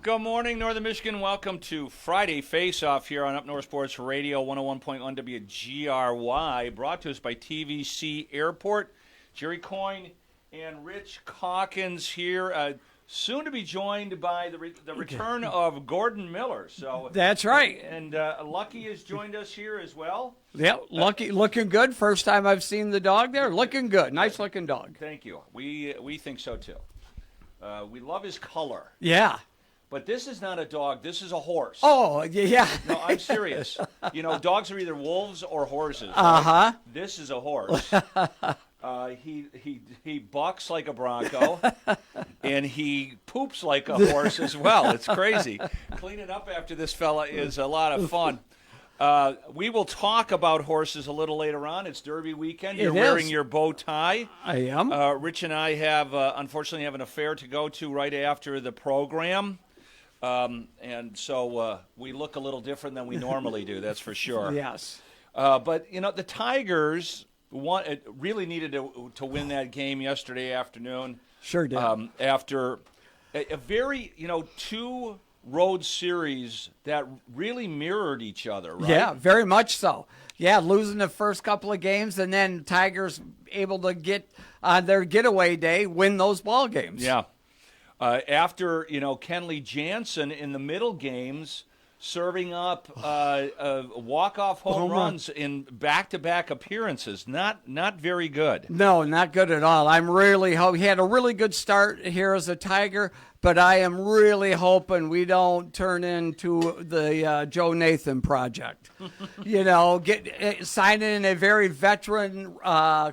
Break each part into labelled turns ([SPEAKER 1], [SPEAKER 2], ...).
[SPEAKER 1] Good morning, Northern Michigan. Welcome to Friday Faceoff here on Up North Sports Radio 101.1 WGRY, brought to us by TVC Airport. Jerry Coyne and Rich Calkins here, soon to be joined by the return of Gordon Miller. So
[SPEAKER 2] that's right.
[SPEAKER 1] And Lucky has joined us here as well.
[SPEAKER 2] Yeah, Lucky looking good. First time I've seen the dog there. Looking good. Nice looking dog.
[SPEAKER 1] Thank you. We think so too. We love his color.
[SPEAKER 2] Yeah.
[SPEAKER 1] But this is not a dog. This is a horse.
[SPEAKER 2] Oh, yeah.
[SPEAKER 1] No, I'm serious. You know, dogs are either wolves or horses. Right?
[SPEAKER 2] Uh-huh.
[SPEAKER 1] This is a horse. He bucks like a bronco, and he poops like a horse as well. It's crazy. Cleaning up after this fella is a lot of fun. We will talk about horses a little later on. It's Derby weekend. You're wearing your bow tie.
[SPEAKER 2] I am.
[SPEAKER 1] Rich and I unfortunately have an affair to go to right after the program. And so we look a little different than we normally do, that's for sure.
[SPEAKER 2] Yes.
[SPEAKER 1] But, you know, the Tigers really needed to win that game yesterday afternoon.
[SPEAKER 2] Sure did.
[SPEAKER 1] After a very, two road series that really mirrored each other, right?
[SPEAKER 2] Yeah, very much so. Yeah, losing the first couple of games, and then Tigers able to get on their getaway day, win those ball games.
[SPEAKER 1] Yeah. After, Kenley Jansen in the middle games serving up walk-off home runs in back-to-back appearances. Not very good.
[SPEAKER 2] No, not good at all. I'm really hoping he had a really good start here as a Tiger, but I am really hoping we don't turn into the Joe Nathan project. Signing in a very veteran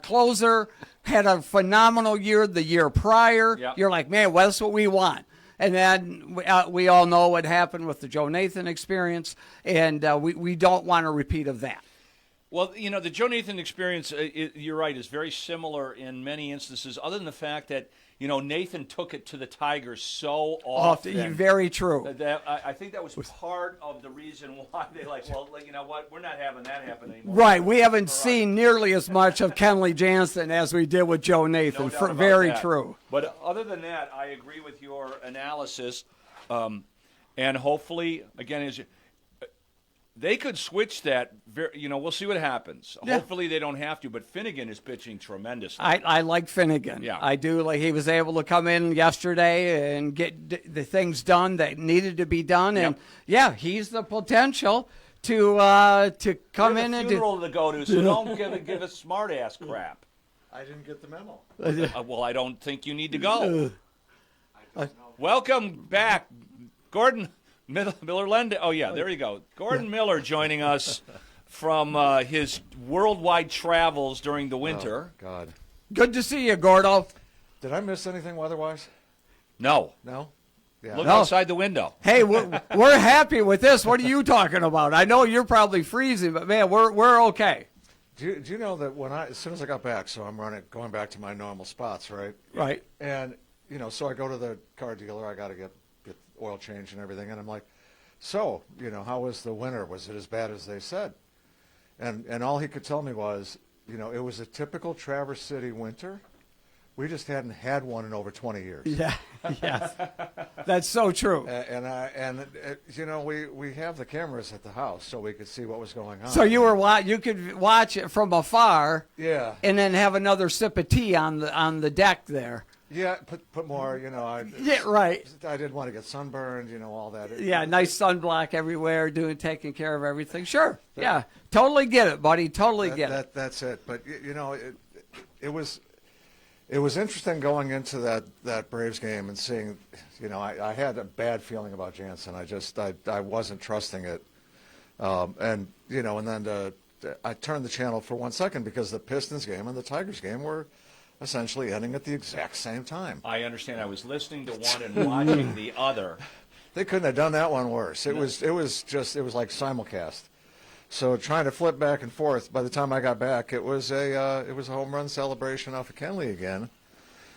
[SPEAKER 2] closer. Had a phenomenal year the year prior.
[SPEAKER 1] Yep.
[SPEAKER 2] You're like, man, well, that's what we want. And then we all know what happened with the Joe Nathan experience, and we don't want a repeat of that.
[SPEAKER 1] Well, the Joe Nathan experience, you're right, is very similar in many instances, other than the fact that, Nathan took it to the Tigers so often.
[SPEAKER 2] Very true.
[SPEAKER 1] I think that was part of the reason why they you know what, we're not having that happen anymore.
[SPEAKER 2] Right, we haven't seen nearly as much of Kenley Jansen as we did with Joe Nathan.
[SPEAKER 1] No
[SPEAKER 2] Very true.
[SPEAKER 1] But other than that, I agree with your analysis, and hopefully, again, they could switch that. We'll see what happens. Yeah. Hopefully they don't have to, but Finnegan is pitching tremendously.
[SPEAKER 2] I like Finnegan.
[SPEAKER 1] Yeah.
[SPEAKER 2] I do. Like, he was able to come in yesterday and get the things done that needed to be done. And, he's the potential to come in and do.
[SPEAKER 1] Funeral to go to, so don't give us smart-ass crap.
[SPEAKER 3] I didn't get the memo.
[SPEAKER 1] Well, I don't think you need to go. Welcome back, Gordon Miller Lending. Oh, yeah, there you go. Gordon Miller joining us from his worldwide travels during the winter.
[SPEAKER 3] Oh, God.
[SPEAKER 2] Good to see you, Gordo.
[SPEAKER 3] Did I miss anything weather-wise?
[SPEAKER 1] No.
[SPEAKER 3] No? Yeah.
[SPEAKER 1] Look outside the window.
[SPEAKER 2] Hey, we're happy with this. What are you talking about? I know you're probably freezing, but, man, we're okay.
[SPEAKER 3] Do you know that as soon as I got back, so I'm going back to my normal spots, right?
[SPEAKER 2] Right.
[SPEAKER 3] And, so I go to the car dealer. I got to get oil change and everything, and I'm like, so, how was the winter? Was it as bad as they said? And all he could tell me was, it was a typical Traverse City winter. We just hadn't had one in over 20 years.
[SPEAKER 2] Yeah, yes, that's so true.
[SPEAKER 3] We have the cameras at the house, so we could see what was going on.
[SPEAKER 2] So you could watch it from afar,
[SPEAKER 3] yeah,
[SPEAKER 2] and then have another sip of tea on the deck there.
[SPEAKER 3] Yeah, put more,
[SPEAKER 2] Yeah, right.
[SPEAKER 3] I didn't want to get sunburned, all that.
[SPEAKER 2] Yeah, nice sunblock everywhere, taking care of everything. Sure, yeah, totally get it, buddy. Totally get it.
[SPEAKER 3] That's it. But it was interesting going into that Braves game and seeing, I had a bad feeling about Jansen. I wasn't trusting it, and then I turned the channel for 1 second because the Pistons game and the Tigers game were essentially ending at the exact same time.
[SPEAKER 1] I understand. I was listening to one and watching the other.
[SPEAKER 3] They couldn't have done that one worse. It was like simulcast. So trying to flip back and forth. By the time I got back, it was a home run celebration off of Kenley again.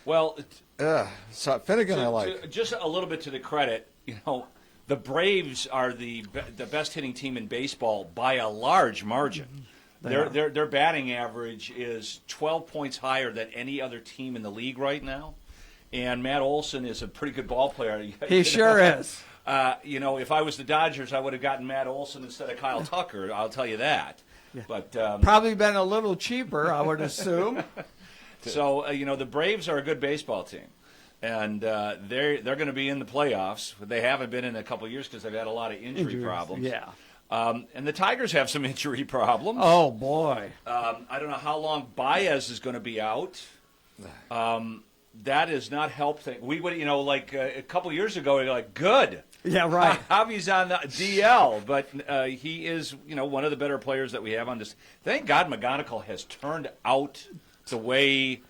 [SPEAKER 1] Well,
[SPEAKER 3] so Finnegan, I like.
[SPEAKER 1] Just a little bit to the credit, the Braves are the best hitting team in baseball by a large margin. Their batting average is 12 points higher than any other team in the league right now. And Matt Olson is a pretty good ball player.
[SPEAKER 2] He sure is.
[SPEAKER 1] If I was the Dodgers, I would have gotten Matt Olson instead of Kyle Tucker. I'll tell you that. Yeah. But
[SPEAKER 2] probably been a little cheaper, I would assume.
[SPEAKER 1] So the Braves are a good baseball team, and they're going to be in the playoffs. They haven't been in a couple of years because they've had a lot of injury problems.
[SPEAKER 2] Yeah.
[SPEAKER 1] And the Tigers have some injury problems.
[SPEAKER 2] Oh boy.
[SPEAKER 1] I don't know how long Baez is going to be out. That has not helped things. We would, a couple of years ago, we were like, good.
[SPEAKER 2] Yeah, right.
[SPEAKER 1] Javi's on the DL, but he is, one of the better players that we have on this. Thank God McGonigal has turned out the way,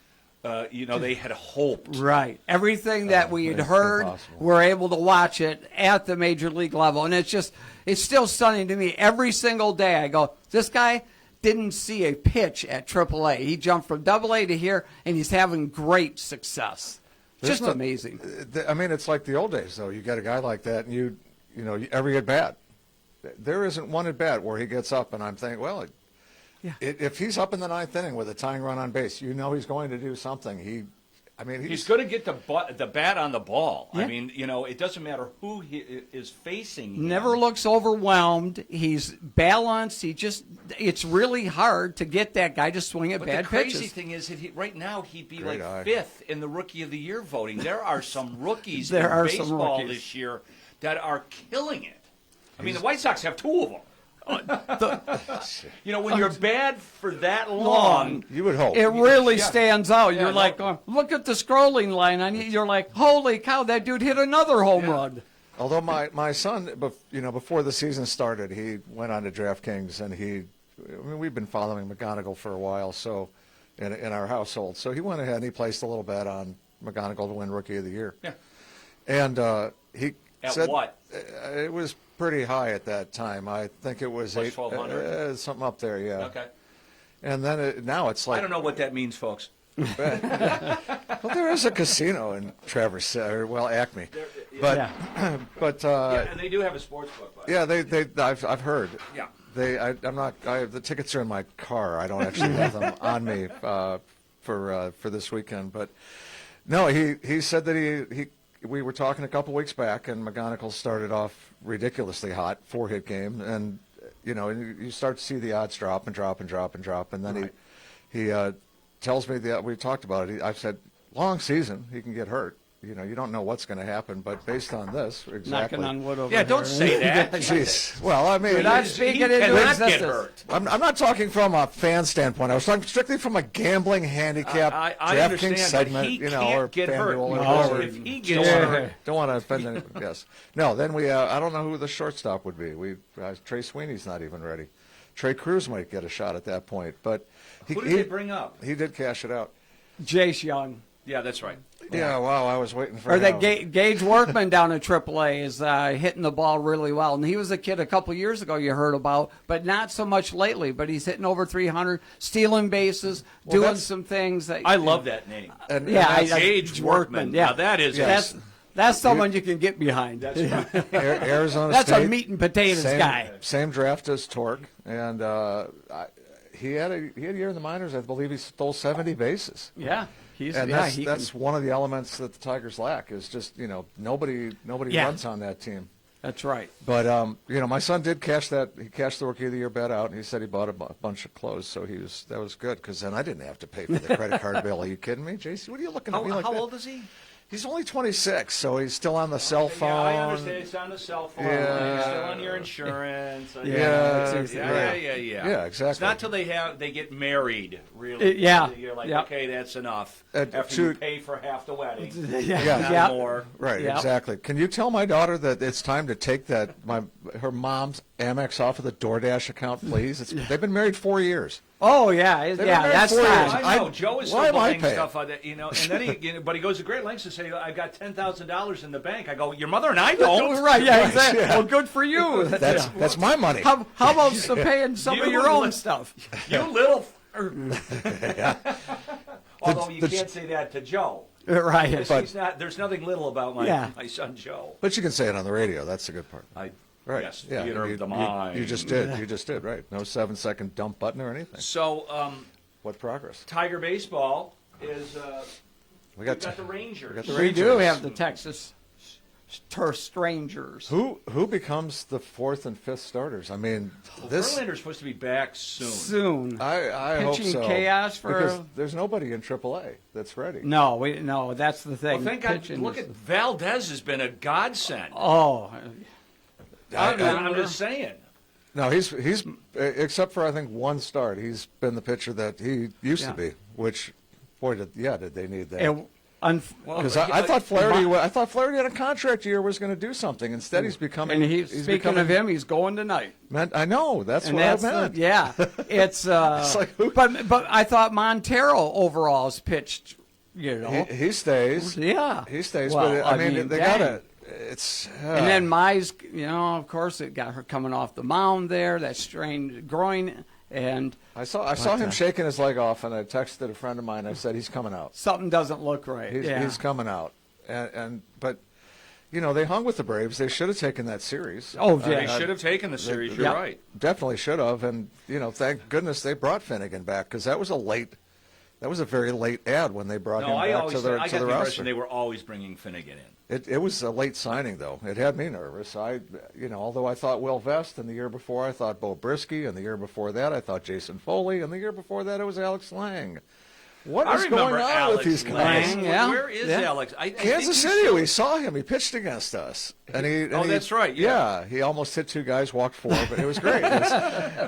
[SPEAKER 1] they had hoped.
[SPEAKER 2] Right. Everything that we had heard, impossible. We're able to watch it at the major league level. And it's still stunning to me. Every single day I go, this guy didn't see a pitch at AAA. He jumped from AA to here, and he's having great success. Just amazing.
[SPEAKER 3] I mean, it's like the old days, though. You got a guy like that, and every at bat, there isn't one at bat where he gets up, and I'm thinking, well, if he's up in the ninth inning with a tying run on base, he's going to do something. He's going to get
[SPEAKER 1] the bat on the ball.
[SPEAKER 2] Yeah.
[SPEAKER 1] I mean, it doesn't matter who he is facing.
[SPEAKER 2] Never looks overwhelmed. He's balanced. It's really hard to get that guy to swing at bad pitches.
[SPEAKER 1] The crazy thing is, right now he'd be fifth in the Rookie of the Year voting. There are some rookies in baseball this year that are killing it. I mean, the White Sox have two of them. When you're bad for that long,
[SPEAKER 3] you would hope
[SPEAKER 2] it really stands out. You're like, look at the scrolling line. You're like, holy cow, that dude hit another home run.
[SPEAKER 3] Although my son, before the season started, he went on to DraftKings, and we've been following McGonigal for a while, so in our household. So he went ahead and he placed a little bet on McGonigal to win Rookie of the Year.
[SPEAKER 1] Yeah.
[SPEAKER 3] And he said
[SPEAKER 1] what?
[SPEAKER 3] It was pretty high at that time. I think it was
[SPEAKER 1] 1200,
[SPEAKER 3] something up there. Yeah.
[SPEAKER 1] Okay.
[SPEAKER 3] And then now it's like,
[SPEAKER 1] I don't know what that means, folks.
[SPEAKER 3] Well, there is a casino in Traverse, Acme, but
[SPEAKER 1] and they do have a sports book.
[SPEAKER 3] Yeah, I've heard.
[SPEAKER 1] Yeah.
[SPEAKER 3] The tickets are in my car. I don't actually have them on me for this weekend. But no, he said that we were talking a couple weeks back, and McGonigal started off ridiculously hot, 4-hit game, and you start to see the odds drop and drop and drop and drop, and then he tells me that we talked about it. I've said long season, he can get hurt. You don't know what's going to happen, but based on this, exactly.
[SPEAKER 2] Knocking on wood over
[SPEAKER 1] here.
[SPEAKER 2] Don't
[SPEAKER 1] say that.
[SPEAKER 3] Jeez. Well, I mean,
[SPEAKER 2] you're not speaking into
[SPEAKER 1] get hurt.
[SPEAKER 3] I'm not talking from a fan standpoint. I was talking strictly from a gambling handicap DraftKings segment.
[SPEAKER 1] He can't get hurt.
[SPEAKER 3] Or
[SPEAKER 1] if he gets hurt,
[SPEAKER 3] don't want to offend anyone. Yes. No. Then I don't know who the shortstop would be. Trey Sweeney's not even ready. Trey Cruz might get a shot at that point, but
[SPEAKER 1] who did they bring up?
[SPEAKER 3] He did cash it out.
[SPEAKER 2] Jace Young.
[SPEAKER 1] Yeah, that's right.
[SPEAKER 3] Yeah, wow, I was waiting for
[SPEAKER 2] him. Or that Gage Workman down at AAA is hitting the ball really well. And he was a kid a couple years ago you heard about, but not so much lately. But he's hitting over 300, stealing bases, doing some things.
[SPEAKER 1] I love that name.
[SPEAKER 3] And
[SPEAKER 1] Gage Workman.
[SPEAKER 2] Yeah,
[SPEAKER 1] now that is
[SPEAKER 2] that's someone you can get behind.
[SPEAKER 1] That's right.
[SPEAKER 3] Arizona
[SPEAKER 2] That's
[SPEAKER 3] State,
[SPEAKER 2] a meat and potatoes guy.
[SPEAKER 3] Same draft as Torque, and he had a year in the minors. I believe he stole 70 bases.
[SPEAKER 2] Yeah.
[SPEAKER 3] That's one of the elements that the Tigers lack is just nobody runs on that team.
[SPEAKER 2] That's right.
[SPEAKER 3] But my son did cash that. He cashed the Rookie of the Year bet out, and he said he bought a bunch of clothes, so that was good because then I didn't have to pay for the credit card bill. Are you kidding me, JC? What are you looking at me like that?
[SPEAKER 1] How old is he?
[SPEAKER 3] He's only 26, so he's still on the cell phone.
[SPEAKER 1] Yeah, I understand. He's on the cell phone.
[SPEAKER 3] Yeah.
[SPEAKER 1] He's still on your insurance.
[SPEAKER 3] Yeah, exactly.
[SPEAKER 1] It's not till they get married, really. You're like, okay, that's enough. After you pay for half the wedding. Not more.
[SPEAKER 3] Right, exactly. Can you tell my daughter that it's time to take her mom's Amex off of the DoorDash account, please? They've been married 4 years.
[SPEAKER 2] Oh yeah, that's fine.
[SPEAKER 1] I know. Joe is still buying stuff on that, and then but he goes to great lengths to say, "I've got $10,000 in the bank." I go, "Your mother and I don't."
[SPEAKER 2] Right? Yeah, exactly. Yeah. Well, good for you.
[SPEAKER 3] That's my money.
[SPEAKER 2] How about paying some of your own stuff?
[SPEAKER 1] You little. Although you can't say that to Joe.
[SPEAKER 2] Right.
[SPEAKER 1] But there's nothing little about my son Joe.
[SPEAKER 3] But you can say it on the radio. That's the good part. Right.
[SPEAKER 1] Yes, theater of the mind.
[SPEAKER 3] You just did. You just did, right. No 7-second dump button or anything.
[SPEAKER 1] So,
[SPEAKER 3] what progress?
[SPEAKER 1] Tiger baseball is,
[SPEAKER 3] we got
[SPEAKER 1] the Rangers.
[SPEAKER 2] We do have the Texas strangers.
[SPEAKER 3] Who becomes the fourth and fifth starters? I mean, this
[SPEAKER 1] Verlander's supposed to be back soon.
[SPEAKER 2] Soon.
[SPEAKER 3] I hope
[SPEAKER 2] Pitching
[SPEAKER 3] so.
[SPEAKER 2] chaos for
[SPEAKER 3] because there's nobody in AAA that's ready.
[SPEAKER 2] No, that's the thing.
[SPEAKER 1] Well, thank God.
[SPEAKER 2] Pitching
[SPEAKER 1] Look
[SPEAKER 2] is-
[SPEAKER 1] at Valdez has been a godsend.
[SPEAKER 2] Oh,
[SPEAKER 1] I'm just saying.
[SPEAKER 3] No, he's except for I think one start, he's been the pitcher that he used to be. Which, boy, did they need that? Because I thought Flaherty had a contract year was going to do something. Instead, he's becoming.
[SPEAKER 2] And speaking of him, he's going tonight.
[SPEAKER 3] I know that's what I meant.
[SPEAKER 2] It's
[SPEAKER 3] It's like, who-
[SPEAKER 2] but I thought Montero overall has pitched.
[SPEAKER 3] He stays.
[SPEAKER 2] Yeah,
[SPEAKER 3] He stays.
[SPEAKER 2] Well,
[SPEAKER 3] but I mean, they
[SPEAKER 2] dang.
[SPEAKER 3] gotta. It's
[SPEAKER 2] And then Mize, of course, it got her coming off the mound there. That strained groin, and
[SPEAKER 3] I saw him shaking his leg off, and I texted a friend of mine. I said he's coming out.
[SPEAKER 2] something doesn't look right.
[SPEAKER 3] He's coming out. But they hung with the Braves. They should have taken that series.
[SPEAKER 2] Oh,
[SPEAKER 1] They
[SPEAKER 2] yeah.
[SPEAKER 1] should have taken the series. You're right.
[SPEAKER 3] Definitely should have. And thank goodness they brought Finnegan back because that was a very late ad when they brought him back to the
[SPEAKER 1] I got the
[SPEAKER 3] roster.
[SPEAKER 1] impression they were always bringing Finnegan in.
[SPEAKER 3] It was a late signing, though. It had me nervous. Although I thought Will Vest, and the year before I thought Bo Brisky, and the year before that I thought Jason Foley, and the year before that it was Alex Lang. What is going on
[SPEAKER 1] Alex
[SPEAKER 3] with these guys?
[SPEAKER 1] Lang.
[SPEAKER 2] Yeah.
[SPEAKER 1] Where is
[SPEAKER 2] Yeah.
[SPEAKER 1] Alex? I think
[SPEAKER 3] Kansas
[SPEAKER 1] he's
[SPEAKER 3] City,
[SPEAKER 1] still-
[SPEAKER 3] we saw him. He pitched against us.
[SPEAKER 1] that's right, yeah.
[SPEAKER 3] he almost hit two guys, walked four, but it was great.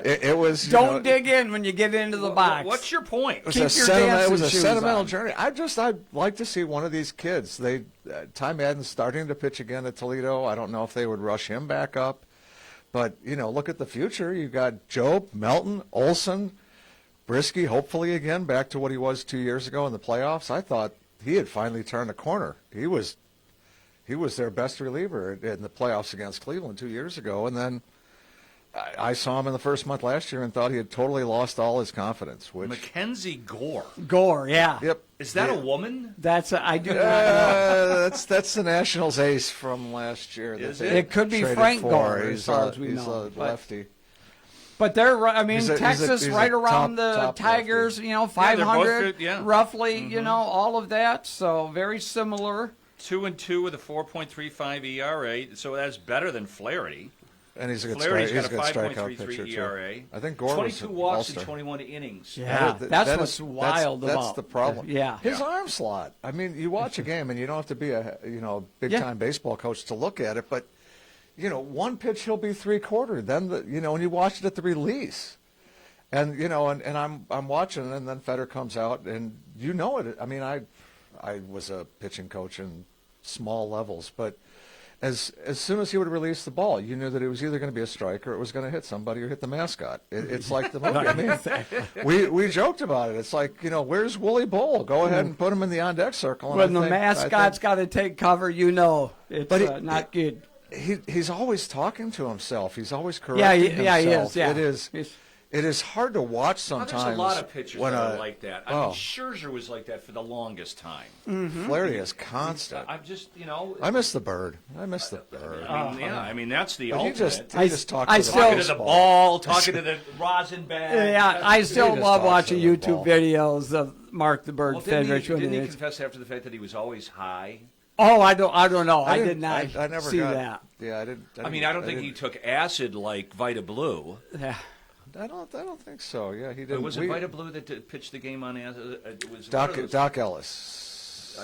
[SPEAKER 3] It was.
[SPEAKER 2] Don't dig in when you get into the box.
[SPEAKER 1] What's your point?
[SPEAKER 3] It was
[SPEAKER 2] Keep
[SPEAKER 3] a,
[SPEAKER 2] your
[SPEAKER 3] it was
[SPEAKER 2] dancing
[SPEAKER 3] a
[SPEAKER 2] shoes
[SPEAKER 3] sentimental
[SPEAKER 2] on.
[SPEAKER 3] journey. I'd like to see one of these kids. Ty Madden's starting to pitch again at Toledo. I don't know if they would rush him back up, but look at the future. You got Job, Melton, Olson, Brisky, hopefully again back to what he was 2 years ago in the playoffs. I thought he had finally turned the corner. He was their best reliever in the playoffs against Cleveland 2 years ago, and then I saw him in the first month last year and thought he had totally lost all his confidence. Which
[SPEAKER 1] Mackenzie Gore.
[SPEAKER 2] Gore? Yeah.
[SPEAKER 3] Yep.
[SPEAKER 1] Is that a woman?
[SPEAKER 2] I do not know.
[SPEAKER 3] That's the Nationals ace from last year.
[SPEAKER 1] Is
[SPEAKER 3] that
[SPEAKER 1] it?
[SPEAKER 3] they
[SPEAKER 2] It could be
[SPEAKER 3] traded
[SPEAKER 2] Frank
[SPEAKER 3] for.
[SPEAKER 2] Gore, as
[SPEAKER 3] He's
[SPEAKER 2] far
[SPEAKER 3] a-
[SPEAKER 2] as we
[SPEAKER 3] he's
[SPEAKER 2] know,
[SPEAKER 3] a
[SPEAKER 2] but-
[SPEAKER 3] lefty.
[SPEAKER 2] But they're, I mean,
[SPEAKER 3] He's a-
[SPEAKER 2] Texas
[SPEAKER 3] he's a
[SPEAKER 2] right around
[SPEAKER 3] top
[SPEAKER 2] the Tigers,
[SPEAKER 3] lefty.
[SPEAKER 1] they're
[SPEAKER 2] 500
[SPEAKER 1] both good,
[SPEAKER 2] roughly, all of that. So very similar.
[SPEAKER 1] 2-2 with a 4.35 ERA, so that's better than Flaherty.
[SPEAKER 3] And he's a good,
[SPEAKER 1] Flaherty's
[SPEAKER 3] he's a
[SPEAKER 1] got a
[SPEAKER 3] good strikeout
[SPEAKER 1] 5.33
[SPEAKER 3] pitcher,
[SPEAKER 1] ERA.
[SPEAKER 3] too. I think Gore
[SPEAKER 1] 22
[SPEAKER 3] was an
[SPEAKER 1] walks
[SPEAKER 3] all-star.
[SPEAKER 1] in 21 innings.
[SPEAKER 2] Yeah, that's
[SPEAKER 3] That
[SPEAKER 2] what's
[SPEAKER 3] is-
[SPEAKER 2] wild
[SPEAKER 3] that's
[SPEAKER 2] about
[SPEAKER 3] the problem.
[SPEAKER 2] Yeah.
[SPEAKER 3] His arm slot. I mean, you watch a game and you don't have to be a big-time baseball coach to look at it, but one pitch he'll be three-quarter. Then and you watch it at the release. And and I'm watching, and then Feder comes out, and it. I mean, I was a pitching coach in small levels, but as soon as he would release the ball, you knew that it was either going to be a strike or it was going to hit somebody or hit the mascot. It's like the movie. I mean, we joked about it. It's like where's Wooly Bull? Go ahead and put him in the on deck circle. And
[SPEAKER 2] When
[SPEAKER 3] I
[SPEAKER 2] the
[SPEAKER 3] think-
[SPEAKER 2] mascot's got to take cover, it's not good.
[SPEAKER 3] He's always talking to himself. He's always
[SPEAKER 2] Yeah,
[SPEAKER 3] correcting
[SPEAKER 2] he
[SPEAKER 3] himself.
[SPEAKER 2] is. Yeah.
[SPEAKER 3] It is hard to watch sometimes.
[SPEAKER 1] There's a lot of pitchers
[SPEAKER 3] when
[SPEAKER 1] that are like that. I mean,
[SPEAKER 3] oh.
[SPEAKER 1] Scherzer was like that for the longest time.
[SPEAKER 3] Flaherty is constant.
[SPEAKER 1] I'm just,
[SPEAKER 3] I miss the bird. I miss the bird.
[SPEAKER 1] I mean, that's the
[SPEAKER 3] But he
[SPEAKER 1] ultimate.
[SPEAKER 3] just talked
[SPEAKER 2] I
[SPEAKER 3] to
[SPEAKER 2] still-
[SPEAKER 3] the
[SPEAKER 1] Talking to the
[SPEAKER 3] baseball.
[SPEAKER 1] ball, talking to the rosin bag.
[SPEAKER 2] Yeah, I still
[SPEAKER 3] just
[SPEAKER 2] love
[SPEAKER 3] talks
[SPEAKER 2] watching
[SPEAKER 3] to the
[SPEAKER 2] YouTube
[SPEAKER 3] ball.
[SPEAKER 2] videos of Mark the Bird
[SPEAKER 1] Well, didn't
[SPEAKER 2] Fedrich.
[SPEAKER 1] he confess after the fact that he was always high?
[SPEAKER 2] Oh, I don't know. I
[SPEAKER 3] didn't-
[SPEAKER 2] did not
[SPEAKER 3] I never
[SPEAKER 2] see
[SPEAKER 3] got,
[SPEAKER 2] that.
[SPEAKER 3] Yeah, I didn't.
[SPEAKER 1] I mean, I don't think he took acid like Vita Blue.
[SPEAKER 2] Yeah.
[SPEAKER 3] I don't think so. Yeah, he did.
[SPEAKER 1] But was it Vita Blue that pitched the game on acid? It was
[SPEAKER 3] Doc
[SPEAKER 1] one of those-
[SPEAKER 3] Doc Ellis.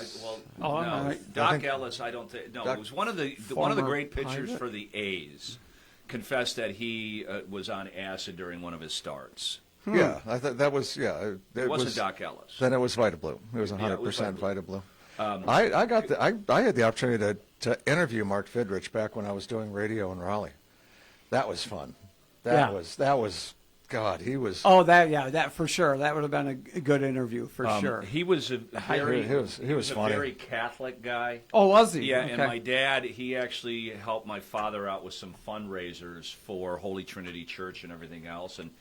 [SPEAKER 1] no,
[SPEAKER 2] I'm right.
[SPEAKER 1] Doc
[SPEAKER 3] I think-
[SPEAKER 1] Ellis. I don't think. No,
[SPEAKER 3] Doc-
[SPEAKER 1] it was one of the
[SPEAKER 2] Former
[SPEAKER 1] great pitchers
[SPEAKER 2] pilot?
[SPEAKER 1] for the A's. Confessed that he was on acid during one of his starts.
[SPEAKER 3] Yeah, I thought that was
[SPEAKER 1] It wasn't
[SPEAKER 3] was,
[SPEAKER 1] Doc Ellis.
[SPEAKER 3] Then it was Vita Blue. It was
[SPEAKER 1] Yeah,
[SPEAKER 3] 100%
[SPEAKER 1] it was
[SPEAKER 3] Vita Blue.
[SPEAKER 1] Um,
[SPEAKER 3] I had the opportunity to interview Mark Fidrich back when I was doing radio in Raleigh. That was fun. That was God. He was.
[SPEAKER 2] Oh, that for sure. That would have been a good interview for sure.
[SPEAKER 1] He was a very
[SPEAKER 3] He was
[SPEAKER 1] a
[SPEAKER 3] funny.
[SPEAKER 1] very Catholic guy.
[SPEAKER 2] Oh, was he?
[SPEAKER 1] Yeah,
[SPEAKER 2] Okay.
[SPEAKER 1] and my dad, he actually helped my father out with some fundraisers for Holy Trinity Church and everything else. And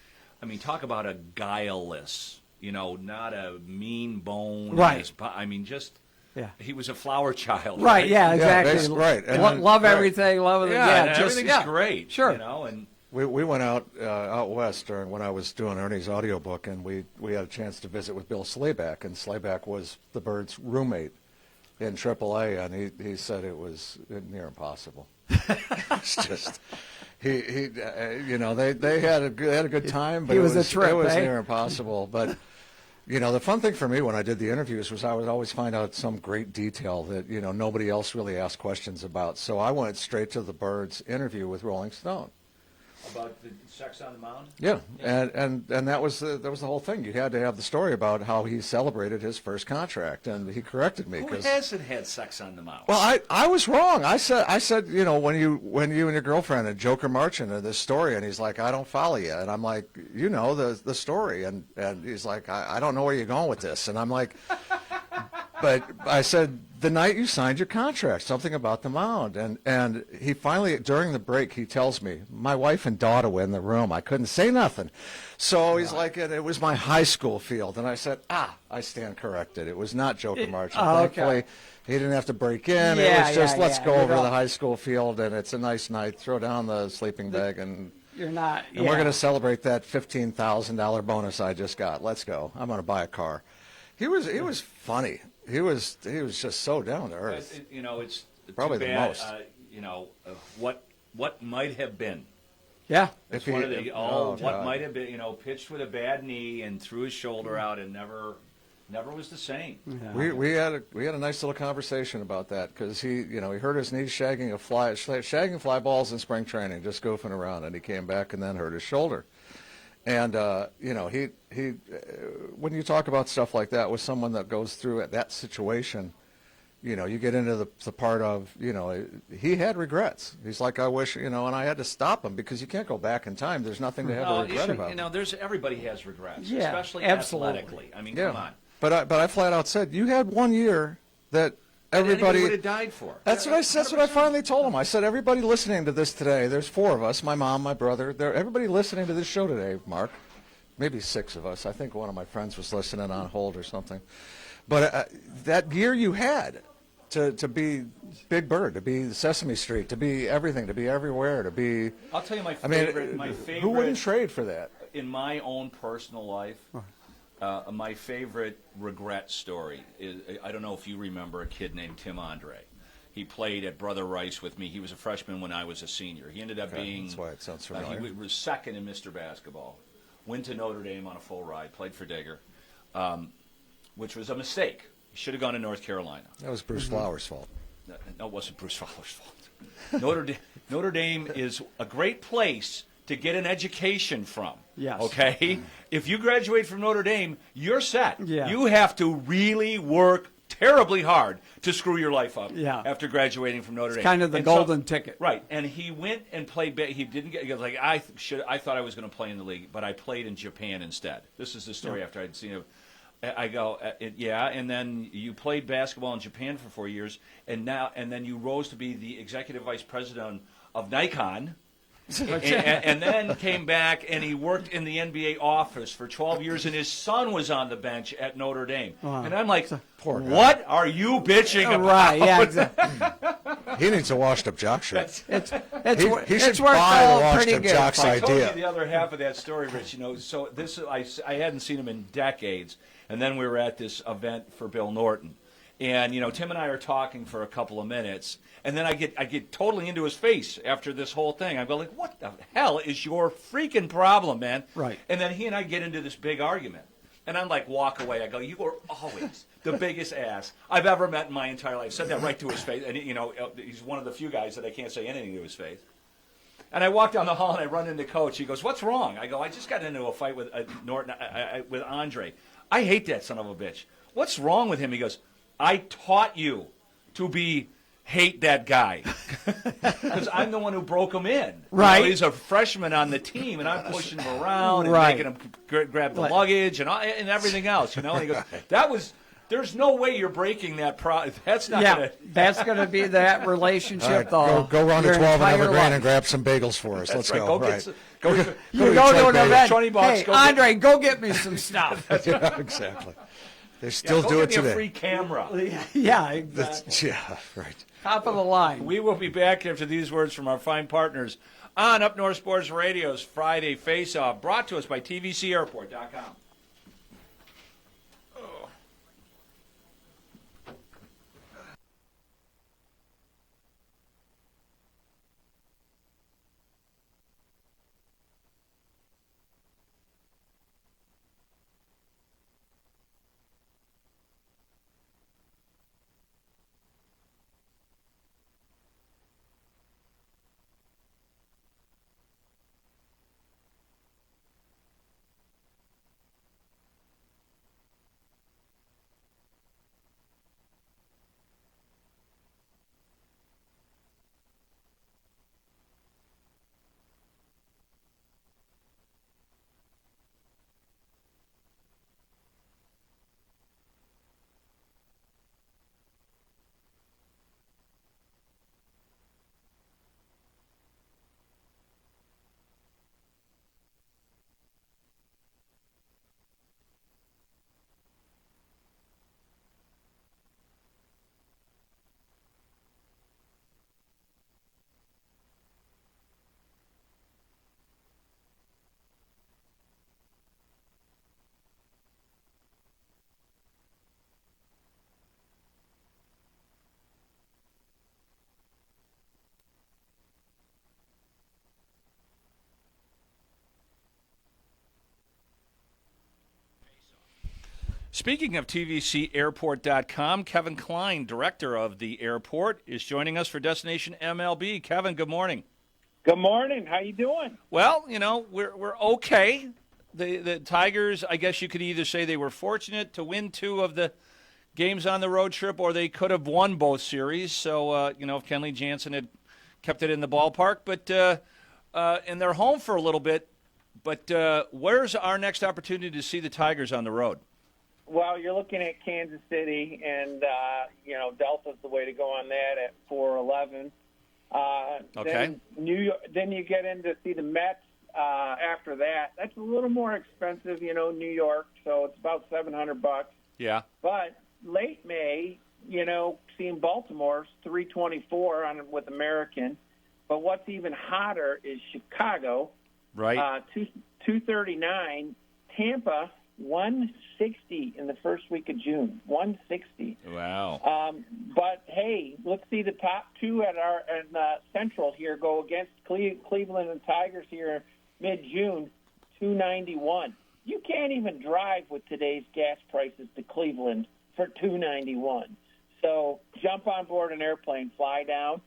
[SPEAKER 1] I mean, talk about a guileless, not a mean bone.
[SPEAKER 2] Right.
[SPEAKER 1] I mean, just
[SPEAKER 2] Yeah.
[SPEAKER 1] he was a flower child.
[SPEAKER 2] Right. Yeah. Exactly.
[SPEAKER 3] basically, right. And
[SPEAKER 2] Love
[SPEAKER 3] right.
[SPEAKER 2] everything. Love it.
[SPEAKER 1] Yeah, and
[SPEAKER 2] just
[SPEAKER 1] everything's great.
[SPEAKER 2] Sure.
[SPEAKER 1] And
[SPEAKER 3] We went out west during when I was doing Ernie's audiobook, and we had a chance to visit with Bill Slayback, and Slayback was the Birds' roommate in AAA, and he said it was near impossible. It's just they had a good time, but
[SPEAKER 2] He was a trip,
[SPEAKER 3] it was
[SPEAKER 2] eh?
[SPEAKER 3] near impossible. But the fun thing for me when I did the interviews was I would always find out some great detail that nobody else really asked questions about. So I went straight to the Birds interview with Rolling Stone.
[SPEAKER 1] About the sex on the mound?
[SPEAKER 3] Yeah, and that was the whole thing. You had to have the story about how he celebrated his first contract, and he corrected me.
[SPEAKER 1] Who hasn't had sex on the mound?
[SPEAKER 3] Well, I was wrong. I said when you and your girlfriend and Joker marching in this story, and he's like, I don't follow you, and I'm like, the story, and he's like, I don't know where you're going with this, and I'm like, but I said, the night you signed your contract, something about the mound. And he finally, during the break, he tells me, my wife and daughter were in the room. I couldn't say nothing. So he's like, it was my high school field. And I said, I stand corrected. It was not Joker Marching. Thankfully,
[SPEAKER 2] okay.
[SPEAKER 3] he didn't have to break in.
[SPEAKER 2] Yeah,
[SPEAKER 3] it was just, let's go over to
[SPEAKER 2] know.
[SPEAKER 3] the high school field, and it's a nice night. Throw down the sleeping bag, and
[SPEAKER 2] You're not.
[SPEAKER 3] we're going to celebrate that $15,000 bonus I just got. Let's go. I'm going to buy a car. He was funny. He was just so down to earth.
[SPEAKER 1] It's
[SPEAKER 3] Probably
[SPEAKER 1] too
[SPEAKER 3] the
[SPEAKER 1] bad,
[SPEAKER 3] most.
[SPEAKER 1] What might have been.
[SPEAKER 2] Yeah.
[SPEAKER 1] It's
[SPEAKER 3] If
[SPEAKER 1] one of
[SPEAKER 3] he-
[SPEAKER 1] the
[SPEAKER 3] oh,
[SPEAKER 1] what
[SPEAKER 3] God.
[SPEAKER 1] might have been. Pitched with a bad knee and threw his shoulder out and never was the same.
[SPEAKER 2] Yeah.
[SPEAKER 3] We had a nice little conversation about that because he hurt his knee shagging fly balls in spring training, just goofing around, and he came back and then hurt his shoulder. And he when you talk about stuff like that with someone that goes through that situation, you get into the part of he had regrets. He's like, I wish and I had to stop him because you can't go back in time. There's nothing to have a regret about.
[SPEAKER 1] Everybody has regrets,
[SPEAKER 2] Yeah,
[SPEAKER 1] especially
[SPEAKER 2] absolutely.
[SPEAKER 1] athletically. I mean,
[SPEAKER 3] Yeah.
[SPEAKER 1] come on.
[SPEAKER 3] But I flat out said you had 1 year that
[SPEAKER 1] Anybody
[SPEAKER 3] everybody
[SPEAKER 1] would have died for.
[SPEAKER 3] That's what I finally told him. I said, everybody listening to this today, there's 4 of us, my mom, my brother, everybody listening to this show today, Mark, maybe 6 of us. I think one of my friends was listening on hold or something. But that year you had to be Big Bird, to be Sesame Street, to be everything, to be everywhere, to be...
[SPEAKER 1] I'll tell you my
[SPEAKER 3] I mean,
[SPEAKER 1] favorite.
[SPEAKER 3] who wouldn't trade for that?
[SPEAKER 1] In my own personal life, my favorite regret story is, I don't know if you remember a kid named Tim Andre. He played at Brother Rice with me. He was a freshman when I was a senior. He ended up being...
[SPEAKER 3] That's why it sounds familiar.
[SPEAKER 1] He was second in Mr. Basketball. Went to Notre Dame on a full ride. Played for Digger, which was a mistake. He should have gone to North Carolina.
[SPEAKER 3] That was Bruce Flowers' fault.
[SPEAKER 1] No, it wasn't Bruce Fowler's fault. Notre Dame is a great place to get an education from.
[SPEAKER 2] Yes.
[SPEAKER 1] Okay? If you graduate from Notre Dame, you're set.
[SPEAKER 2] Yeah.
[SPEAKER 1] You have to really work terribly hard to screw your life up after graduating from Notre Dame.
[SPEAKER 2] Kind of the golden ticket.
[SPEAKER 1] Right. And he went and played. He didn't get. He was like, I thought I was going to play in the league, but I played in Japan instead. This is the story after I'd seen it. I go, yeah, and then you played basketball in Japan for 4 years, and then you rose to be the executive vice president of Nikon, and then came back and he worked in the NBA office for 12 years, and his son was on the bench at Notre Dame. And I'm like,
[SPEAKER 3] Poor guy.
[SPEAKER 1] What are you bitching about?
[SPEAKER 2] Right, yeah, exactly.
[SPEAKER 3] He needs a washed-up jock shirt. He should
[SPEAKER 2] it's worked
[SPEAKER 3] buy
[SPEAKER 2] out
[SPEAKER 3] the washed-up
[SPEAKER 2] pretty good.
[SPEAKER 3] jock's
[SPEAKER 1] I told
[SPEAKER 3] idea.
[SPEAKER 1] you the other half of that story, Rich. So this I hadn't seen him in decades, and then we were at this event for Bill Norton, and Tim and I are talking for a couple of minutes, and then I get totally into his face after this whole thing. I go like, "What the hell is your freaking problem, man?"
[SPEAKER 2] Right.
[SPEAKER 1] And then he and I get into this big argument, and I'm like, walk away. I go, "You are always the biggest ass I've ever met in my entire life." Said that right to his face, and he's one of the few guys that I can't say anything to his face. And I walk down the hall and I run into Coach. He goes, "What's wrong?" I go, "I just got into a fight with Norton, with Andre. I hate that son of a bitch. What's wrong with him?" He goes, "I taught you to hate that guy because I'm the one who broke him in.
[SPEAKER 2] Right.
[SPEAKER 1] He's a freshman on the team, and I'm pushing him around and
[SPEAKER 2] Right.
[SPEAKER 1] making him grab the luggage and everything else. And he goes, "That was." There's no way you're breaking that. That's not
[SPEAKER 2] Yeah,
[SPEAKER 1] going to.
[SPEAKER 2] that's going to be that relationship,
[SPEAKER 3] All right,
[SPEAKER 2] though.
[SPEAKER 3] go run to
[SPEAKER 2] your
[SPEAKER 3] 12 and
[SPEAKER 2] entire
[SPEAKER 3] Evergreen
[SPEAKER 2] life.
[SPEAKER 3] and grab some bagels for us.
[SPEAKER 1] That's
[SPEAKER 3] Let's
[SPEAKER 1] right.
[SPEAKER 3] go.
[SPEAKER 1] Go
[SPEAKER 3] Right.
[SPEAKER 1] get some. Go get,
[SPEAKER 2] You go to an
[SPEAKER 3] Detroit
[SPEAKER 2] event.
[SPEAKER 1] 20 bucks,
[SPEAKER 2] Hey,
[SPEAKER 1] go get-
[SPEAKER 2] Andre, go get me some stuff.
[SPEAKER 3] Yeah, exactly. They still
[SPEAKER 1] go
[SPEAKER 3] do
[SPEAKER 1] get
[SPEAKER 3] it
[SPEAKER 1] me
[SPEAKER 3] today.
[SPEAKER 1] a free camera.
[SPEAKER 2] Yeah, exactly.
[SPEAKER 3] Yeah, right.
[SPEAKER 2] Top of the line.
[SPEAKER 1] We will be back after these words from our fine partners on Up North Sports Radio's Friday Face-Off, brought to us by TVCAirport.com. Speaking of TVCAirport.com, Kevin Klein, director of the airport, is joining us for Destination MLB. Kevin, good morning.
[SPEAKER 4] Good morning. How you doing?
[SPEAKER 1] Well, we're okay. The Tigers, I guess you could either say they were fortunate to win 2 of the games on the road trip, or they could have won both series. So, if Kenley Jansen had kept it in the ballpark, but and they're home for a little bit. But where's our next opportunity to see the Tigers on the road?
[SPEAKER 4] Well, you're looking at Kansas City, and Delta's the way to go on that at 411.
[SPEAKER 1] Okay.
[SPEAKER 4] Then New York. Then you get in to see the Mets. After that, that's a little more expensive, New York. So it's about $700.
[SPEAKER 1] Yeah.
[SPEAKER 4] But late May, seeing Baltimore's $324 with American. But what's even hotter is Chicago.
[SPEAKER 1] Right.
[SPEAKER 4] 239. Tampa 160 in the first week of June. 160.
[SPEAKER 1] Wow.
[SPEAKER 4] But hey, let's see the top 2 at our Central here go against Cleveland and Tigers here mid-June. 291. You can't even drive with today's gas prices to Cleveland for 291. So jump on board an airplane, fly down.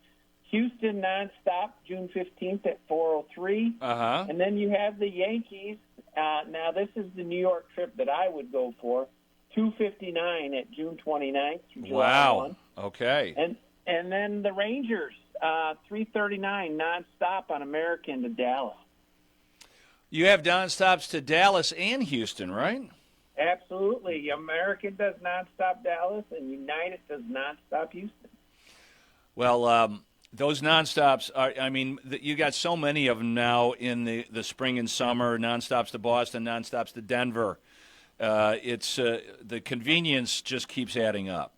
[SPEAKER 4] Houston nonstop, June 15th at 403. And then you have the Yankees. Now, this is the New York trip that I would go for, 259 at June 29th.
[SPEAKER 1] Wow.
[SPEAKER 4] 1.
[SPEAKER 1] Okay.
[SPEAKER 4] And then the Rangers, 339 nonstop on American to Dallas.
[SPEAKER 1] You have nonstops to Dallas and Houston, right?
[SPEAKER 4] Absolutely. American does nonstop Dallas, and United does nonstop Houston.
[SPEAKER 1] Well, those nonstops are, you got so many of them now in the spring and summer, nonstops to Boston, nonstops to Denver. It's the convenience just keeps adding up.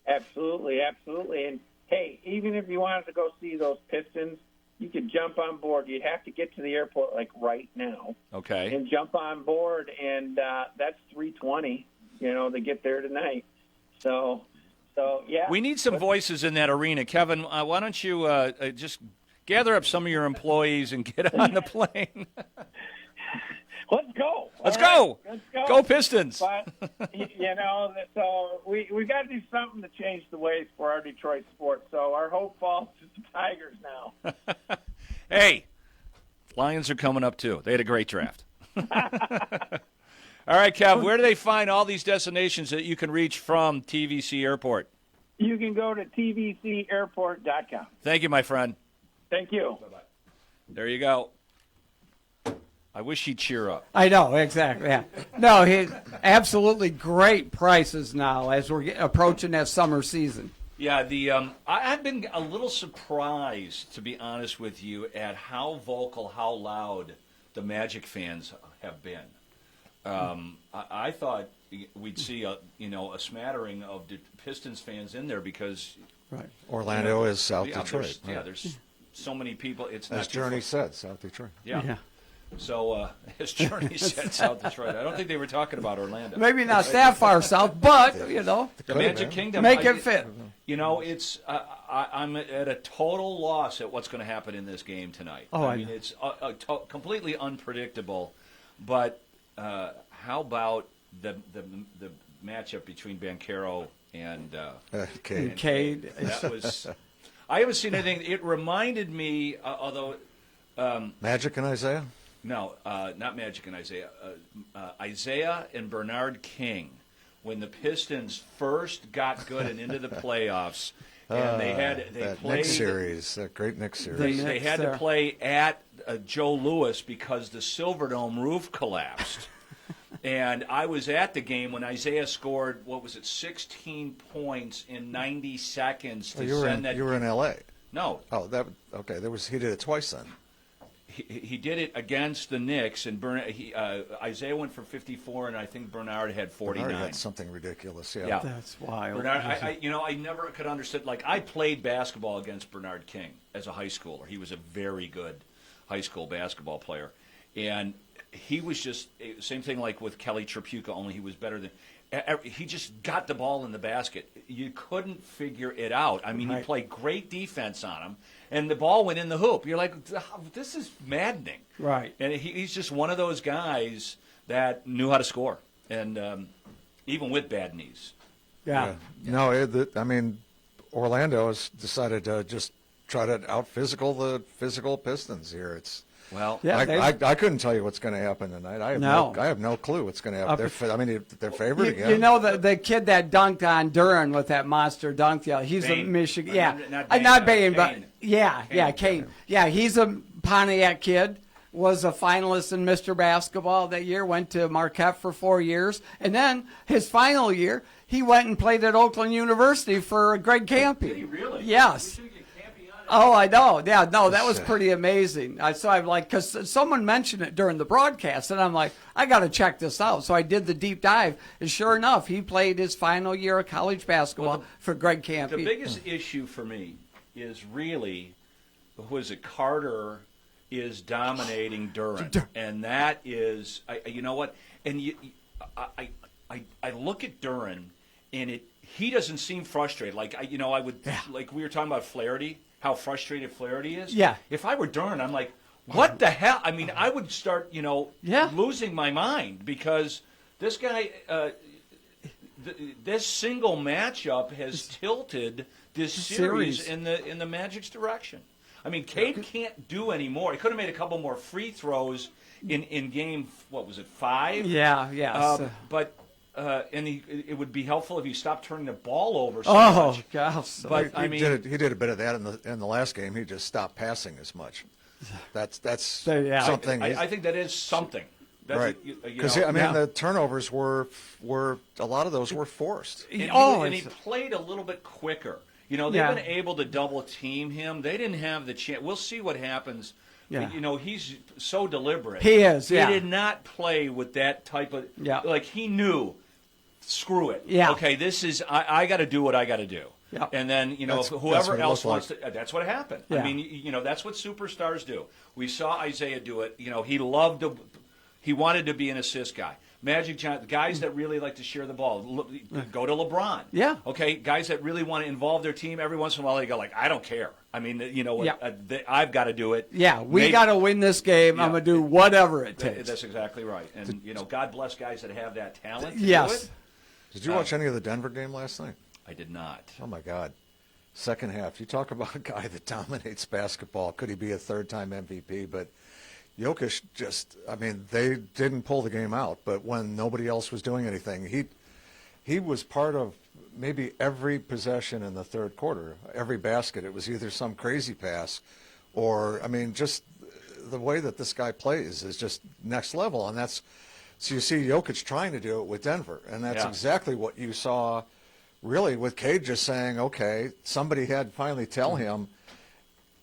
[SPEAKER 4] Absolutely, absolutely. And, hey, even if you wanted to go see those Pistons, you could jump on board. You'd have to get to the airport, right now.
[SPEAKER 1] Okay.
[SPEAKER 4] And jump on board, and that's $320, to get there tonight. So, yeah.
[SPEAKER 1] We need some voices in that arena. Kevin, why don't you just gather up some of your employees and get on the plane?
[SPEAKER 4] Let's go.
[SPEAKER 1] Let's go.
[SPEAKER 4] Let's go.
[SPEAKER 1] Go Pistons.
[SPEAKER 4] But, so we got to do something to change the ways for our Detroit sports. So our hope falls to the Tigers now.
[SPEAKER 1] Hey, Lions are coming up too. They had a great draft. All right, Kev, where do they find all these destinations that you can reach from TVC Airport?
[SPEAKER 4] You can go to tvcairport.com.
[SPEAKER 1] Thank you, my friend.
[SPEAKER 4] Thank you.
[SPEAKER 1] Bye-bye. There you go. I wish he'd cheer up.
[SPEAKER 2] I know, exactly. Yeah. No, he absolutely great prices now as we're approaching that summer season.
[SPEAKER 1] Yeah, I've been a little surprised, to be honest with you, at how vocal, how loud the Magic fans have been. I thought we'd see a smattering of Pistons fans in there because
[SPEAKER 3] Orlando is South Detroit.
[SPEAKER 1] There's so many people. It's
[SPEAKER 3] as
[SPEAKER 1] not
[SPEAKER 3] Journey said, South Detroit.
[SPEAKER 1] Yeah. So, as Journey said, South Detroit. I don't think they were talking about Orlando.
[SPEAKER 2] Maybe not that far south, but
[SPEAKER 1] the Magic Kingdom.
[SPEAKER 2] Make it fit.
[SPEAKER 1] It's I'm at a total loss at what's going to happen in this game tonight.
[SPEAKER 2] Oh,
[SPEAKER 1] I mean, it's completely unpredictable. But how about the matchup between Banchero and
[SPEAKER 2] Cade?
[SPEAKER 1] That was. I haven't seen anything. It reminded me, although.
[SPEAKER 3] Magic and Isaiah?
[SPEAKER 1] No, not Magic and Isaiah. Isaiah and Bernard King, when the Pistons first got good and into the playoffs, and they played
[SPEAKER 3] Knicks series, that great Knicks series.
[SPEAKER 1] They had to play at Joe Louis because the Silverdome roof collapsed. And I was at the game when Isaiah scored, 16 points in 90 seconds to send that.
[SPEAKER 3] You were in L.A.
[SPEAKER 1] No.
[SPEAKER 3] Oh, okay. He did it twice then.
[SPEAKER 1] He did it against the Knicks, and Isaiah went for 54, and I think Bernard had 49.
[SPEAKER 3] Bernard had something ridiculous. Yeah.
[SPEAKER 2] That's wild.
[SPEAKER 1] Bernard, I never could understand. Like, I played basketball against Bernard King as a high schooler. He was a very good high school basketball player, and he was just same thing like with Kelly Tripucka, only he was better than. He just got the ball in the basket. You couldn't figure it out. I mean, he played great defense on him, and the ball went in the hoop. You're like, this is maddening.
[SPEAKER 2] Right.
[SPEAKER 1] And he's just one of those guys that knew how to score. And even with bad knees.
[SPEAKER 2] Yeah.
[SPEAKER 3] No, I mean, Orlando has decided to just try to out-physical the physical Pistons here. It's
[SPEAKER 1] Well,
[SPEAKER 2] Yeah,
[SPEAKER 3] I couldn't tell you what's going to happen tonight. I have no clue what's going to happen. They're favored again.
[SPEAKER 2] You know the kid that dunked on Duran with that monster dunk. Yeah, he's
[SPEAKER 1] Bain.
[SPEAKER 2] a Michigan.
[SPEAKER 1] Or
[SPEAKER 2] Yeah,
[SPEAKER 1] not
[SPEAKER 2] Bain, but
[SPEAKER 1] Kane.
[SPEAKER 2] Kane. Yeah, he's a Pontiac kid. Was a finalist in Mr. Basketball that year. Went to Marquette for 4 years, and then his final year, he went and played at Oakland University for Greg Campy.
[SPEAKER 1] Did he really?
[SPEAKER 2] Yes.
[SPEAKER 1] We should get Campy on it.
[SPEAKER 2] Oh, I know. Yeah, no, that was pretty amazing. So I'm like, because someone mentioned it during the broadcast, and I'm like, I got to check this out. So I did the deep dive, and sure enough, he played his final year of college basketball for Greg Campy.
[SPEAKER 1] The biggest issue for me is really, Carter is dominating Duran, and that is, you know what? And I look at Duran, and he doesn't seem frustrated. Like like we were talking about Flaherty, how frustrated Flaherty is.
[SPEAKER 2] Yeah.
[SPEAKER 1] If I were Duran, I'm like, what the hell? I mean, I would start, losing my mind because this guy, this single matchup has tilted this series in the Magic's direction. I mean, Cade can't do any more. He could have made a couple more free throws in game, what was it, 5?
[SPEAKER 2] Yeah.
[SPEAKER 1] But it would be helpful if he stopped turning the ball over so
[SPEAKER 2] Oh,
[SPEAKER 1] much.
[SPEAKER 2] gosh.
[SPEAKER 1] But
[SPEAKER 3] he did a bit of that in the last game. He just stopped passing as much. That's something.
[SPEAKER 1] I think that is something. That's
[SPEAKER 3] right. Because the turnovers were a lot of those were forced.
[SPEAKER 1] And he played a little bit quicker. They've been able to double team him. They didn't have the chance. We'll see what happens. Yeah. He's so deliberate.
[SPEAKER 2] He is,
[SPEAKER 1] He did not play with that type of like he knew, screw it.
[SPEAKER 2] Yeah.
[SPEAKER 1] Okay, this is I got to do what I got to do.
[SPEAKER 2] Yeah.
[SPEAKER 1] And then, whoever else wants to, that's what happened.
[SPEAKER 2] Yeah.
[SPEAKER 1] I mean, that's what superstars do. We saw Isaiah do it. He wanted to be an assist guy. Magic Johnson, guys that really like to share the ball, go to LeBron.
[SPEAKER 2] Yeah.
[SPEAKER 1] Okay, guys that really want to involve their team, every once in a while they go like, I don't care. I mean, I've got to do it.
[SPEAKER 2] Yeah, we got to win this game. I'm going to do whatever it takes.
[SPEAKER 1] That's exactly right. And, God bless guys that have that talent to
[SPEAKER 2] yes.
[SPEAKER 1] do it.
[SPEAKER 3] Did you watch any of the Denver game last night?
[SPEAKER 1] I did not.
[SPEAKER 3] Oh, my God. Second half. You talk about a guy that dominates basketball. Could he be a third-time MVP? But Jokic they didn't pull the game out, but when nobody else was doing anything, he was part of maybe every possession in the third quarter, every basket. It was either some crazy pass or, just the way that this guy plays is just next level. And so you see Jokic trying to do it with Denver, and that's exactly what you saw really with Cade just saying, okay, somebody had finally tell him,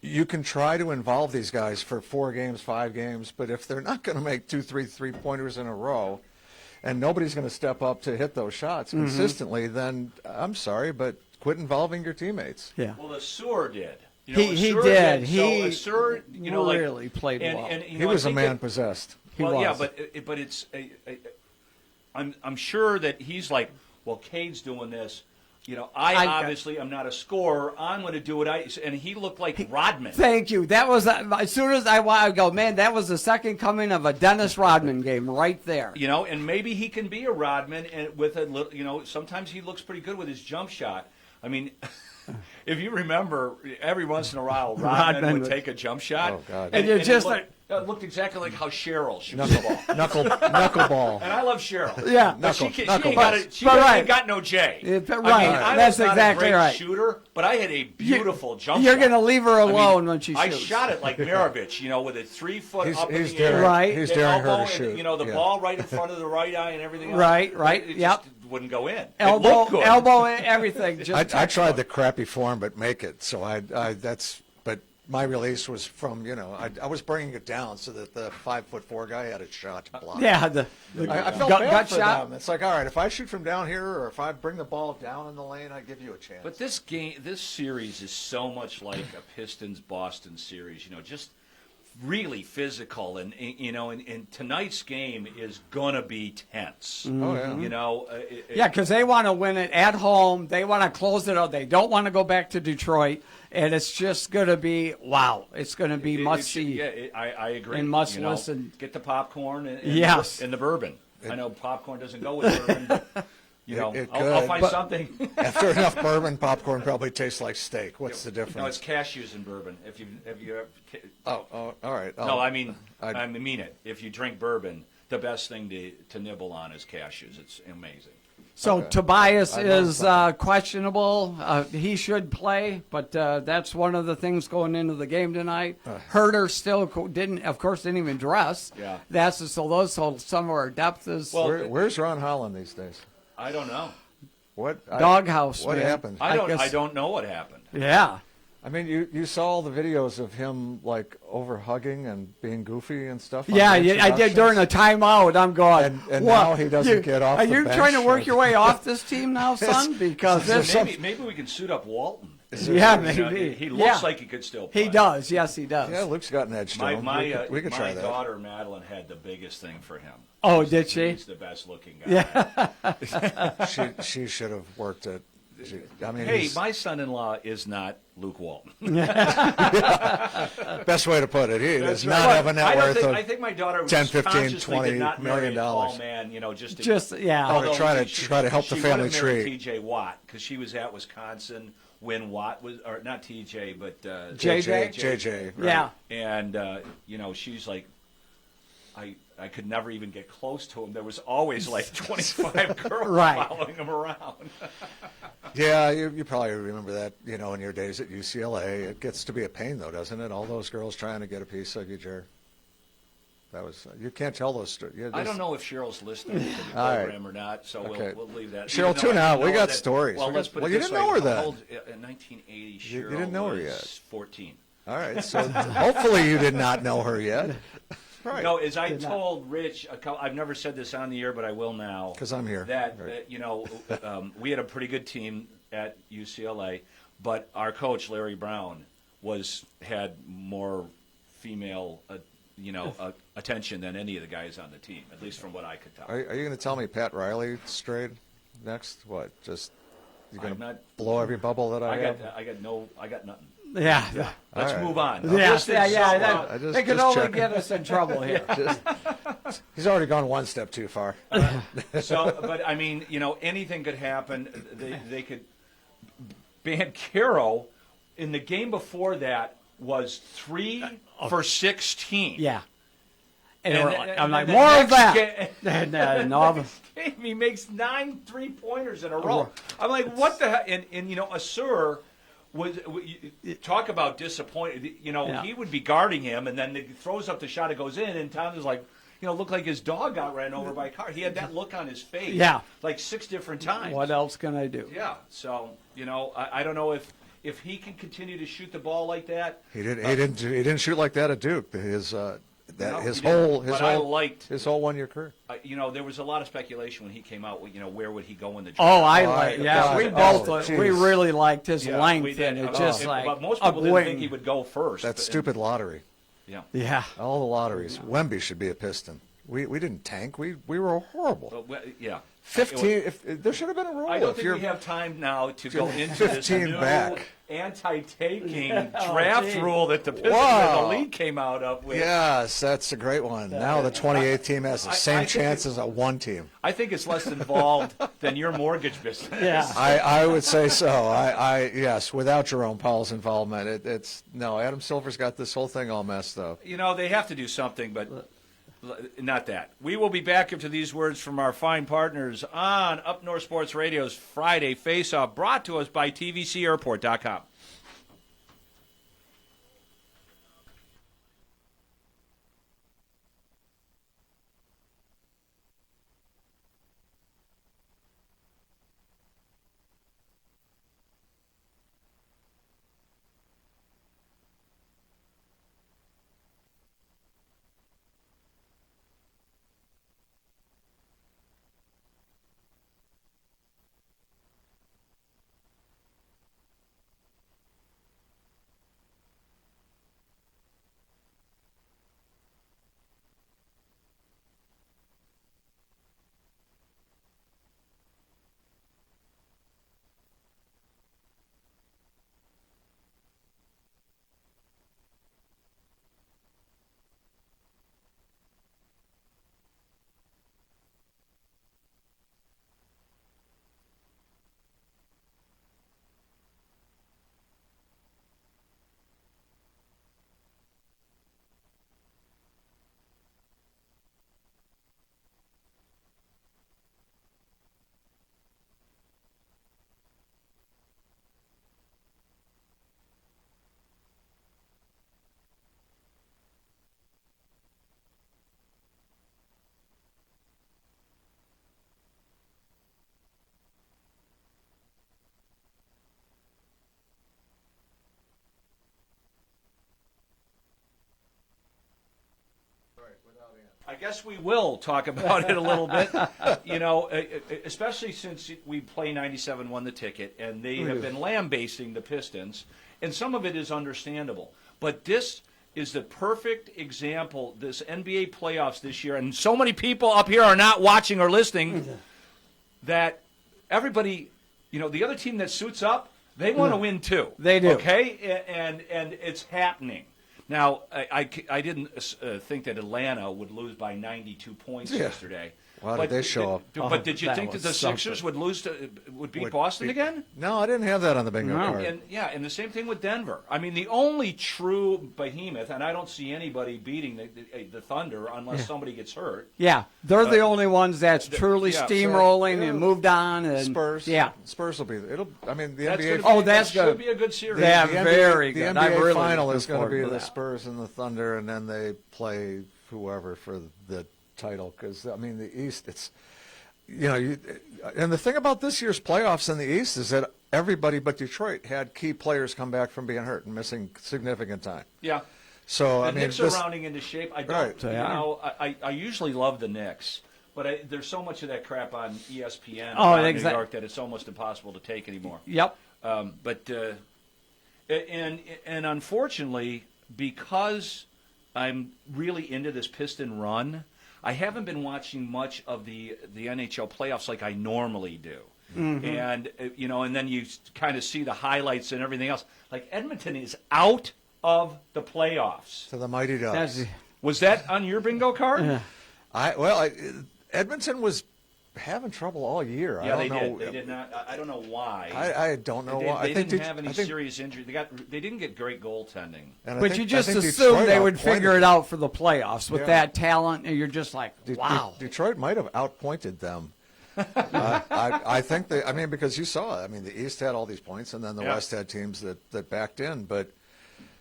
[SPEAKER 3] you can try to involve these guys for 4 games, 5 games, but if they're not going to make 2, 3 3-pointers in a row and nobody's going to step up to hit those shots consistently, then I'm sorry, but quit involving your teammates.
[SPEAKER 2] Yeah.
[SPEAKER 1] Well, Assur did.
[SPEAKER 2] He did.
[SPEAKER 1] So Assur,
[SPEAKER 2] really played well.
[SPEAKER 1] And,
[SPEAKER 3] he was a man possessed.
[SPEAKER 1] Well, yeah, but it's I'm sure that he's like, well, Cade's doing this. I obviously am not a scorer. I'm going to do it. And he looked like Rodman.
[SPEAKER 2] Thank you. That was as soon as I go, man. That was the second coming of a Dennis Rodman game right there.
[SPEAKER 1] And maybe he can be a Rodman, and with a little, sometimes he looks pretty good with his jump shot. I mean, if you remember, every once in a while, Rodman would take a jump shot.
[SPEAKER 3] Oh God!
[SPEAKER 2] And you're just like.
[SPEAKER 1] It looked exactly like how Cheryl shoots the ball.
[SPEAKER 3] Knuckleball.
[SPEAKER 1] And I love Cheryl.
[SPEAKER 2] Yeah.
[SPEAKER 1] But she ain't got no J. I
[SPEAKER 2] That's
[SPEAKER 1] was not
[SPEAKER 2] exactly
[SPEAKER 1] a great
[SPEAKER 2] right.
[SPEAKER 1] shooter, but I had a beautiful jump shot.
[SPEAKER 2] You're going to leave her alone when she shoots.
[SPEAKER 1] I shot it like Maravich, with a 3 foot up in the
[SPEAKER 3] air.
[SPEAKER 2] Right.
[SPEAKER 3] He's
[SPEAKER 1] the
[SPEAKER 3] daring
[SPEAKER 1] elbow
[SPEAKER 3] her to shoot.
[SPEAKER 1] And, the ball right in front of the right eye and everything else.
[SPEAKER 2] Right.
[SPEAKER 1] It
[SPEAKER 2] Yep.
[SPEAKER 1] just wouldn't go in.
[SPEAKER 2] Elbow, everything.
[SPEAKER 3] I tried the crappy form, but make it. So but my release was from, I was bringing it down so that the 5'4" guy had a shot to block.
[SPEAKER 2] Yeah,
[SPEAKER 3] I felt bad for them. It's like, all right, if I shoot from down here or if I bring the ball down in the lane, I give you a chance.
[SPEAKER 1] But this series is so much like a Pistons-Boston series, just really physical, and tonight's game is gonna be tense.
[SPEAKER 3] Oh yeah.
[SPEAKER 2] Yeah, because they want to win it at home. They want to close it out. They don't want to go back to Detroit, and it's just going to be wow. It's going to be must see.
[SPEAKER 1] Yeah, I agree.
[SPEAKER 2] And must listen.
[SPEAKER 1] Get the popcorn and
[SPEAKER 2] yes.
[SPEAKER 1] and the bourbon. I know popcorn doesn't go with bourbon, You know,
[SPEAKER 3] It
[SPEAKER 1] I'll
[SPEAKER 3] could,
[SPEAKER 1] find
[SPEAKER 3] but-
[SPEAKER 1] something.
[SPEAKER 3] After enough bourbon, popcorn probably tastes like steak. What's the
[SPEAKER 1] No,
[SPEAKER 3] difference?
[SPEAKER 1] it's cashews in bourbon. If you have you ever,
[SPEAKER 3] Oh, all right.
[SPEAKER 1] no, I mean
[SPEAKER 3] I-
[SPEAKER 1] I mean it. If you drink bourbon, the best thing to nibble on is cashews. It's amazing.
[SPEAKER 2] So
[SPEAKER 3] Okay.
[SPEAKER 2] Tobias
[SPEAKER 3] I love
[SPEAKER 2] is
[SPEAKER 3] something.
[SPEAKER 2] questionable. He should play, but that's one of the things going into the game tonight. Herter still didn't even dress.
[SPEAKER 1] Yeah.
[SPEAKER 2] So some of our depth is
[SPEAKER 1] Well,
[SPEAKER 3] Where's Ron Holland these days?
[SPEAKER 1] I don't know.
[SPEAKER 3] What
[SPEAKER 2] doghouse.
[SPEAKER 3] What
[SPEAKER 2] man.
[SPEAKER 3] happened?
[SPEAKER 1] I
[SPEAKER 2] guess-
[SPEAKER 1] don't know what happened.
[SPEAKER 2] Yeah.
[SPEAKER 3] I mean, you saw all the videos of him like over hugging and being goofy and stuff. on
[SPEAKER 2] Yeah,
[SPEAKER 3] the
[SPEAKER 2] I did during a
[SPEAKER 3] introductions.
[SPEAKER 2] timeout. I'm going.
[SPEAKER 3] And
[SPEAKER 2] what?
[SPEAKER 3] now he doesn't get off
[SPEAKER 2] Are
[SPEAKER 3] the
[SPEAKER 2] you
[SPEAKER 3] bench
[SPEAKER 2] trying to work
[SPEAKER 3] or-
[SPEAKER 2] your way off this team now, son? Because
[SPEAKER 3] there
[SPEAKER 2] this,
[SPEAKER 3] some-
[SPEAKER 1] Maybe we can suit up Walton.
[SPEAKER 2] yeah,
[SPEAKER 1] You know,
[SPEAKER 2] maybe
[SPEAKER 1] he looks
[SPEAKER 2] yeah.
[SPEAKER 1] like he could still play.
[SPEAKER 2] He does. Yes, he does.
[SPEAKER 3] Yeah, Luke's got an edge to him. We could try
[SPEAKER 1] my
[SPEAKER 3] that.
[SPEAKER 1] daughter Madeline had the biggest thing for him.
[SPEAKER 2] Oh, did she?
[SPEAKER 1] He's the best looking guy.
[SPEAKER 2] Yeah.
[SPEAKER 3] She should have worked it. I mean,
[SPEAKER 1] Hey,
[SPEAKER 3] he's-
[SPEAKER 1] my son-in-law is not Luke Walton.
[SPEAKER 3] best way to put it. He does not
[SPEAKER 1] But
[SPEAKER 3] have a net
[SPEAKER 1] I don't
[SPEAKER 3] worth
[SPEAKER 1] think,
[SPEAKER 3] of
[SPEAKER 1] I think my daughter was
[SPEAKER 3] 10, 15,
[SPEAKER 1] consciously
[SPEAKER 3] 20
[SPEAKER 1] did not marry
[SPEAKER 3] million
[SPEAKER 1] a tall
[SPEAKER 3] dollars.
[SPEAKER 1] man, you know, just to,
[SPEAKER 2] Just yeah.
[SPEAKER 3] Oh, to
[SPEAKER 1] although
[SPEAKER 3] try to-
[SPEAKER 1] she-
[SPEAKER 3] try to help the
[SPEAKER 1] she
[SPEAKER 3] family
[SPEAKER 1] would have married
[SPEAKER 3] tree.
[SPEAKER 1] T.J. Watt because she was at Wisconsin when Watt was, or not T.J. but
[SPEAKER 2] JJ?
[SPEAKER 3] JJ. Right.
[SPEAKER 2] Yeah.
[SPEAKER 1] and you know, she's like, I could never even get close to him. There was always like 25 girls
[SPEAKER 2] Right.
[SPEAKER 1] following him around.
[SPEAKER 3] Yeah, you probably remember that, you know, in your days at UCLA. It gets to be a pain, though, doesn't it? All those girls trying to get a piece of you, Jer. That was you can't tell those stories.
[SPEAKER 1] I don't know if Cheryl's listening to the
[SPEAKER 3] All right.
[SPEAKER 1] program or not, so
[SPEAKER 3] Okay.
[SPEAKER 1] we'll leave that.
[SPEAKER 3] Cheryl,
[SPEAKER 1] Even though
[SPEAKER 3] tune
[SPEAKER 1] I
[SPEAKER 3] out. We
[SPEAKER 1] know
[SPEAKER 3] got
[SPEAKER 1] that-
[SPEAKER 3] stories.
[SPEAKER 1] Well,
[SPEAKER 3] We
[SPEAKER 1] let's
[SPEAKER 3] got-
[SPEAKER 1] put
[SPEAKER 3] well,
[SPEAKER 1] it
[SPEAKER 3] you
[SPEAKER 1] this
[SPEAKER 3] didn't
[SPEAKER 1] way.
[SPEAKER 3] know her then.
[SPEAKER 1] How old- In 1980, Cheryl
[SPEAKER 3] You didn't know her
[SPEAKER 1] was
[SPEAKER 3] yet.
[SPEAKER 1] 14.
[SPEAKER 3] All right, so hopefully you did not know her yet. Right.
[SPEAKER 1] No, as I told Rich, I've never said this on the air, but I will now.
[SPEAKER 3] 'Cause I'm here.
[SPEAKER 1] That,
[SPEAKER 3] Right.
[SPEAKER 1] you know, we had a pretty good team at UCLA, but our coach, Larry Brown, had more female, attention than any of the guys on the team, at least from what I could tell.
[SPEAKER 3] Are you going to tell me Pat Riley strayed next? What? Just you going
[SPEAKER 1] I'm
[SPEAKER 3] to
[SPEAKER 1] not-
[SPEAKER 3] blow every bubble that I have?
[SPEAKER 1] I got nothing.
[SPEAKER 2] Yeah.
[SPEAKER 1] Let's
[SPEAKER 3] All right.
[SPEAKER 1] move on.
[SPEAKER 2] Yeah,
[SPEAKER 1] This is
[SPEAKER 2] yeah,
[SPEAKER 1] so,
[SPEAKER 2] yeah.
[SPEAKER 3] I just-
[SPEAKER 2] They could
[SPEAKER 3] just
[SPEAKER 2] only
[SPEAKER 3] checking.
[SPEAKER 2] get us in trouble here.
[SPEAKER 3] He's already gone one step too far.
[SPEAKER 1] So, but I mean, you know, anything could happen. They could ban Caro in the game before that was 3 for 16.
[SPEAKER 2] Yeah. And,
[SPEAKER 1] And
[SPEAKER 2] we're
[SPEAKER 1] then-
[SPEAKER 2] like,
[SPEAKER 1] and
[SPEAKER 2] I'm
[SPEAKER 1] then
[SPEAKER 2] like,
[SPEAKER 1] the
[SPEAKER 2] more of
[SPEAKER 1] next
[SPEAKER 2] that.
[SPEAKER 1] ga-
[SPEAKER 2] And, no,
[SPEAKER 1] game, he makes 9 3-pointers in a row. I'm like, what the heck? And you know, Assur was talk about disappointed. You know,
[SPEAKER 2] Yeah.
[SPEAKER 1] he would be guarding him, and then he throws up the shot. It goes in, and Tom is like, you know, looked like his dog got ran over by a car. He had that look on his face.
[SPEAKER 2] Yeah.
[SPEAKER 1] like 6 different times.
[SPEAKER 2] what else can I do?
[SPEAKER 1] Yeah. So you know, I don't know if he can continue to shoot the ball like that.
[SPEAKER 3] He didn't shoot like that at Duke. His
[SPEAKER 1] No, he didn't. But I liked-
[SPEAKER 3] his whole 1 year career.
[SPEAKER 1] You know, there was a lot of speculation when he came out. You know, where would he go in the draft?
[SPEAKER 2] Oh,
[SPEAKER 3] God.
[SPEAKER 2] we
[SPEAKER 3] Oh,
[SPEAKER 2] both,
[SPEAKER 3] geez.
[SPEAKER 2] we really liked his
[SPEAKER 1] Yeah,
[SPEAKER 2] length,
[SPEAKER 1] we did.
[SPEAKER 2] and it just like
[SPEAKER 1] but most people didn't
[SPEAKER 2] upwing.
[SPEAKER 1] think he would go first.
[SPEAKER 3] That stupid lottery.
[SPEAKER 1] Yeah.
[SPEAKER 2] Yeah.
[SPEAKER 3] All the lotteries. Wemby should be a Piston. We didn't tank. We were horrible.
[SPEAKER 1] Yeah.
[SPEAKER 3] 15. If there should have been a rule.
[SPEAKER 1] I don't
[SPEAKER 3] if
[SPEAKER 1] think
[SPEAKER 3] you're
[SPEAKER 1] we have time now to go
[SPEAKER 3] you're
[SPEAKER 1] into this
[SPEAKER 3] 15
[SPEAKER 1] new
[SPEAKER 3] back.
[SPEAKER 1] anti-taking
[SPEAKER 2] Oh,
[SPEAKER 1] draft
[SPEAKER 2] gee.
[SPEAKER 1] rule that the Pistons
[SPEAKER 3] Wow.
[SPEAKER 1] and the league came out of with.
[SPEAKER 3] Yes, that's a great one. Now the 28 team has the
[SPEAKER 1] I
[SPEAKER 3] same
[SPEAKER 1] think
[SPEAKER 3] chance
[SPEAKER 1] it-
[SPEAKER 3] as a 1 team.
[SPEAKER 1] I think it's less involved than your mortgage business.
[SPEAKER 2] Yeah.
[SPEAKER 3] I would say so. Yes, without Jerome Powell's involvement, it's no. Adam Silver's got this whole thing all messed up.
[SPEAKER 1] You know, they have to do something, but not that. We will be back after these words from our fine partners on Up North Sports Radio's Friday Face-Off, brought to us by TVCAirport.com. guess we will talk about it a little bit. You know, especially since we play 97 won the ticket, and they have been lambasting the Pistons, and some of it is understandable. But this is the perfect example, this NBA playoffs this year, and so many people up here are not watching or listening that everybody, you know, the other team that suits up, they want to win too.
[SPEAKER 2] They do.
[SPEAKER 1] Okay? And it's happening. Now, I didn't think that Atlanta would lose by 92 points yesterday.
[SPEAKER 3] Wow, did they show up?
[SPEAKER 1] But did you think that the Sixers would beat Boston again?
[SPEAKER 3] No, I didn't have that on the bingo card.
[SPEAKER 1] And the same thing with Denver. I mean, the only true behemoth, and I don't see anybody beating the Thunder unless somebody gets hurt.
[SPEAKER 2] Yeah, they're the only ones that's truly steamrolling and moved on. And
[SPEAKER 3] Spurs.
[SPEAKER 2] Yeah.
[SPEAKER 3] Spurs will be. The
[SPEAKER 1] That's
[SPEAKER 3] NBA.
[SPEAKER 1] that
[SPEAKER 2] good.
[SPEAKER 1] should be a good series.
[SPEAKER 2] Yeah,
[SPEAKER 3] the
[SPEAKER 2] very
[SPEAKER 3] NBA,
[SPEAKER 2] good.
[SPEAKER 3] The
[SPEAKER 2] I'm
[SPEAKER 3] NBA
[SPEAKER 2] really
[SPEAKER 3] final
[SPEAKER 2] looking
[SPEAKER 3] is going to
[SPEAKER 2] forward
[SPEAKER 3] be
[SPEAKER 2] to
[SPEAKER 3] the
[SPEAKER 2] that.
[SPEAKER 3] Spurs and the Thunder, and then they play whoever for the title. Because I mean, the East, it's and the thing about this year's playoffs in the East is that everybody but Detroit had key players come back from being hurt and missing significant time.
[SPEAKER 1] Yeah.
[SPEAKER 3] So
[SPEAKER 1] The
[SPEAKER 3] I mean,
[SPEAKER 1] Knicks are rounding into shape. I don't.
[SPEAKER 3] Right.
[SPEAKER 2] They
[SPEAKER 1] You
[SPEAKER 2] are.
[SPEAKER 1] know, I usually love the Knicks, but there's so much of that crap on ESPN
[SPEAKER 2] Oh,
[SPEAKER 1] in New York that it's almost impossible to take anymore.
[SPEAKER 2] Yep.
[SPEAKER 1] But unfortunately, because I'm really into this Piston run, I haven't been watching much of the NHL playoffs like I normally do.
[SPEAKER 2] Mm-hmm.
[SPEAKER 1] And and then you kind of see the highlights and everything else. Like Edmonton is out of the playoffs.
[SPEAKER 3] to the mighty Ducks.
[SPEAKER 1] Was that on your bingo card?
[SPEAKER 3] Edmonton was having trouble all year.
[SPEAKER 1] Yeah,
[SPEAKER 3] I don't know.
[SPEAKER 1] They did not. I don't know why.
[SPEAKER 3] I don't know why.
[SPEAKER 1] They
[SPEAKER 3] I think
[SPEAKER 1] didn't have any serious injury. They didn't get great goaltending.
[SPEAKER 2] But you just assumed they would figure it out for the playoffs with that talent, and you're just like, wow.
[SPEAKER 3] Detroit might have outpointed them. I think they. I mean, because you saw it. I mean, the East had all these points, and then the West had teams that backed in. But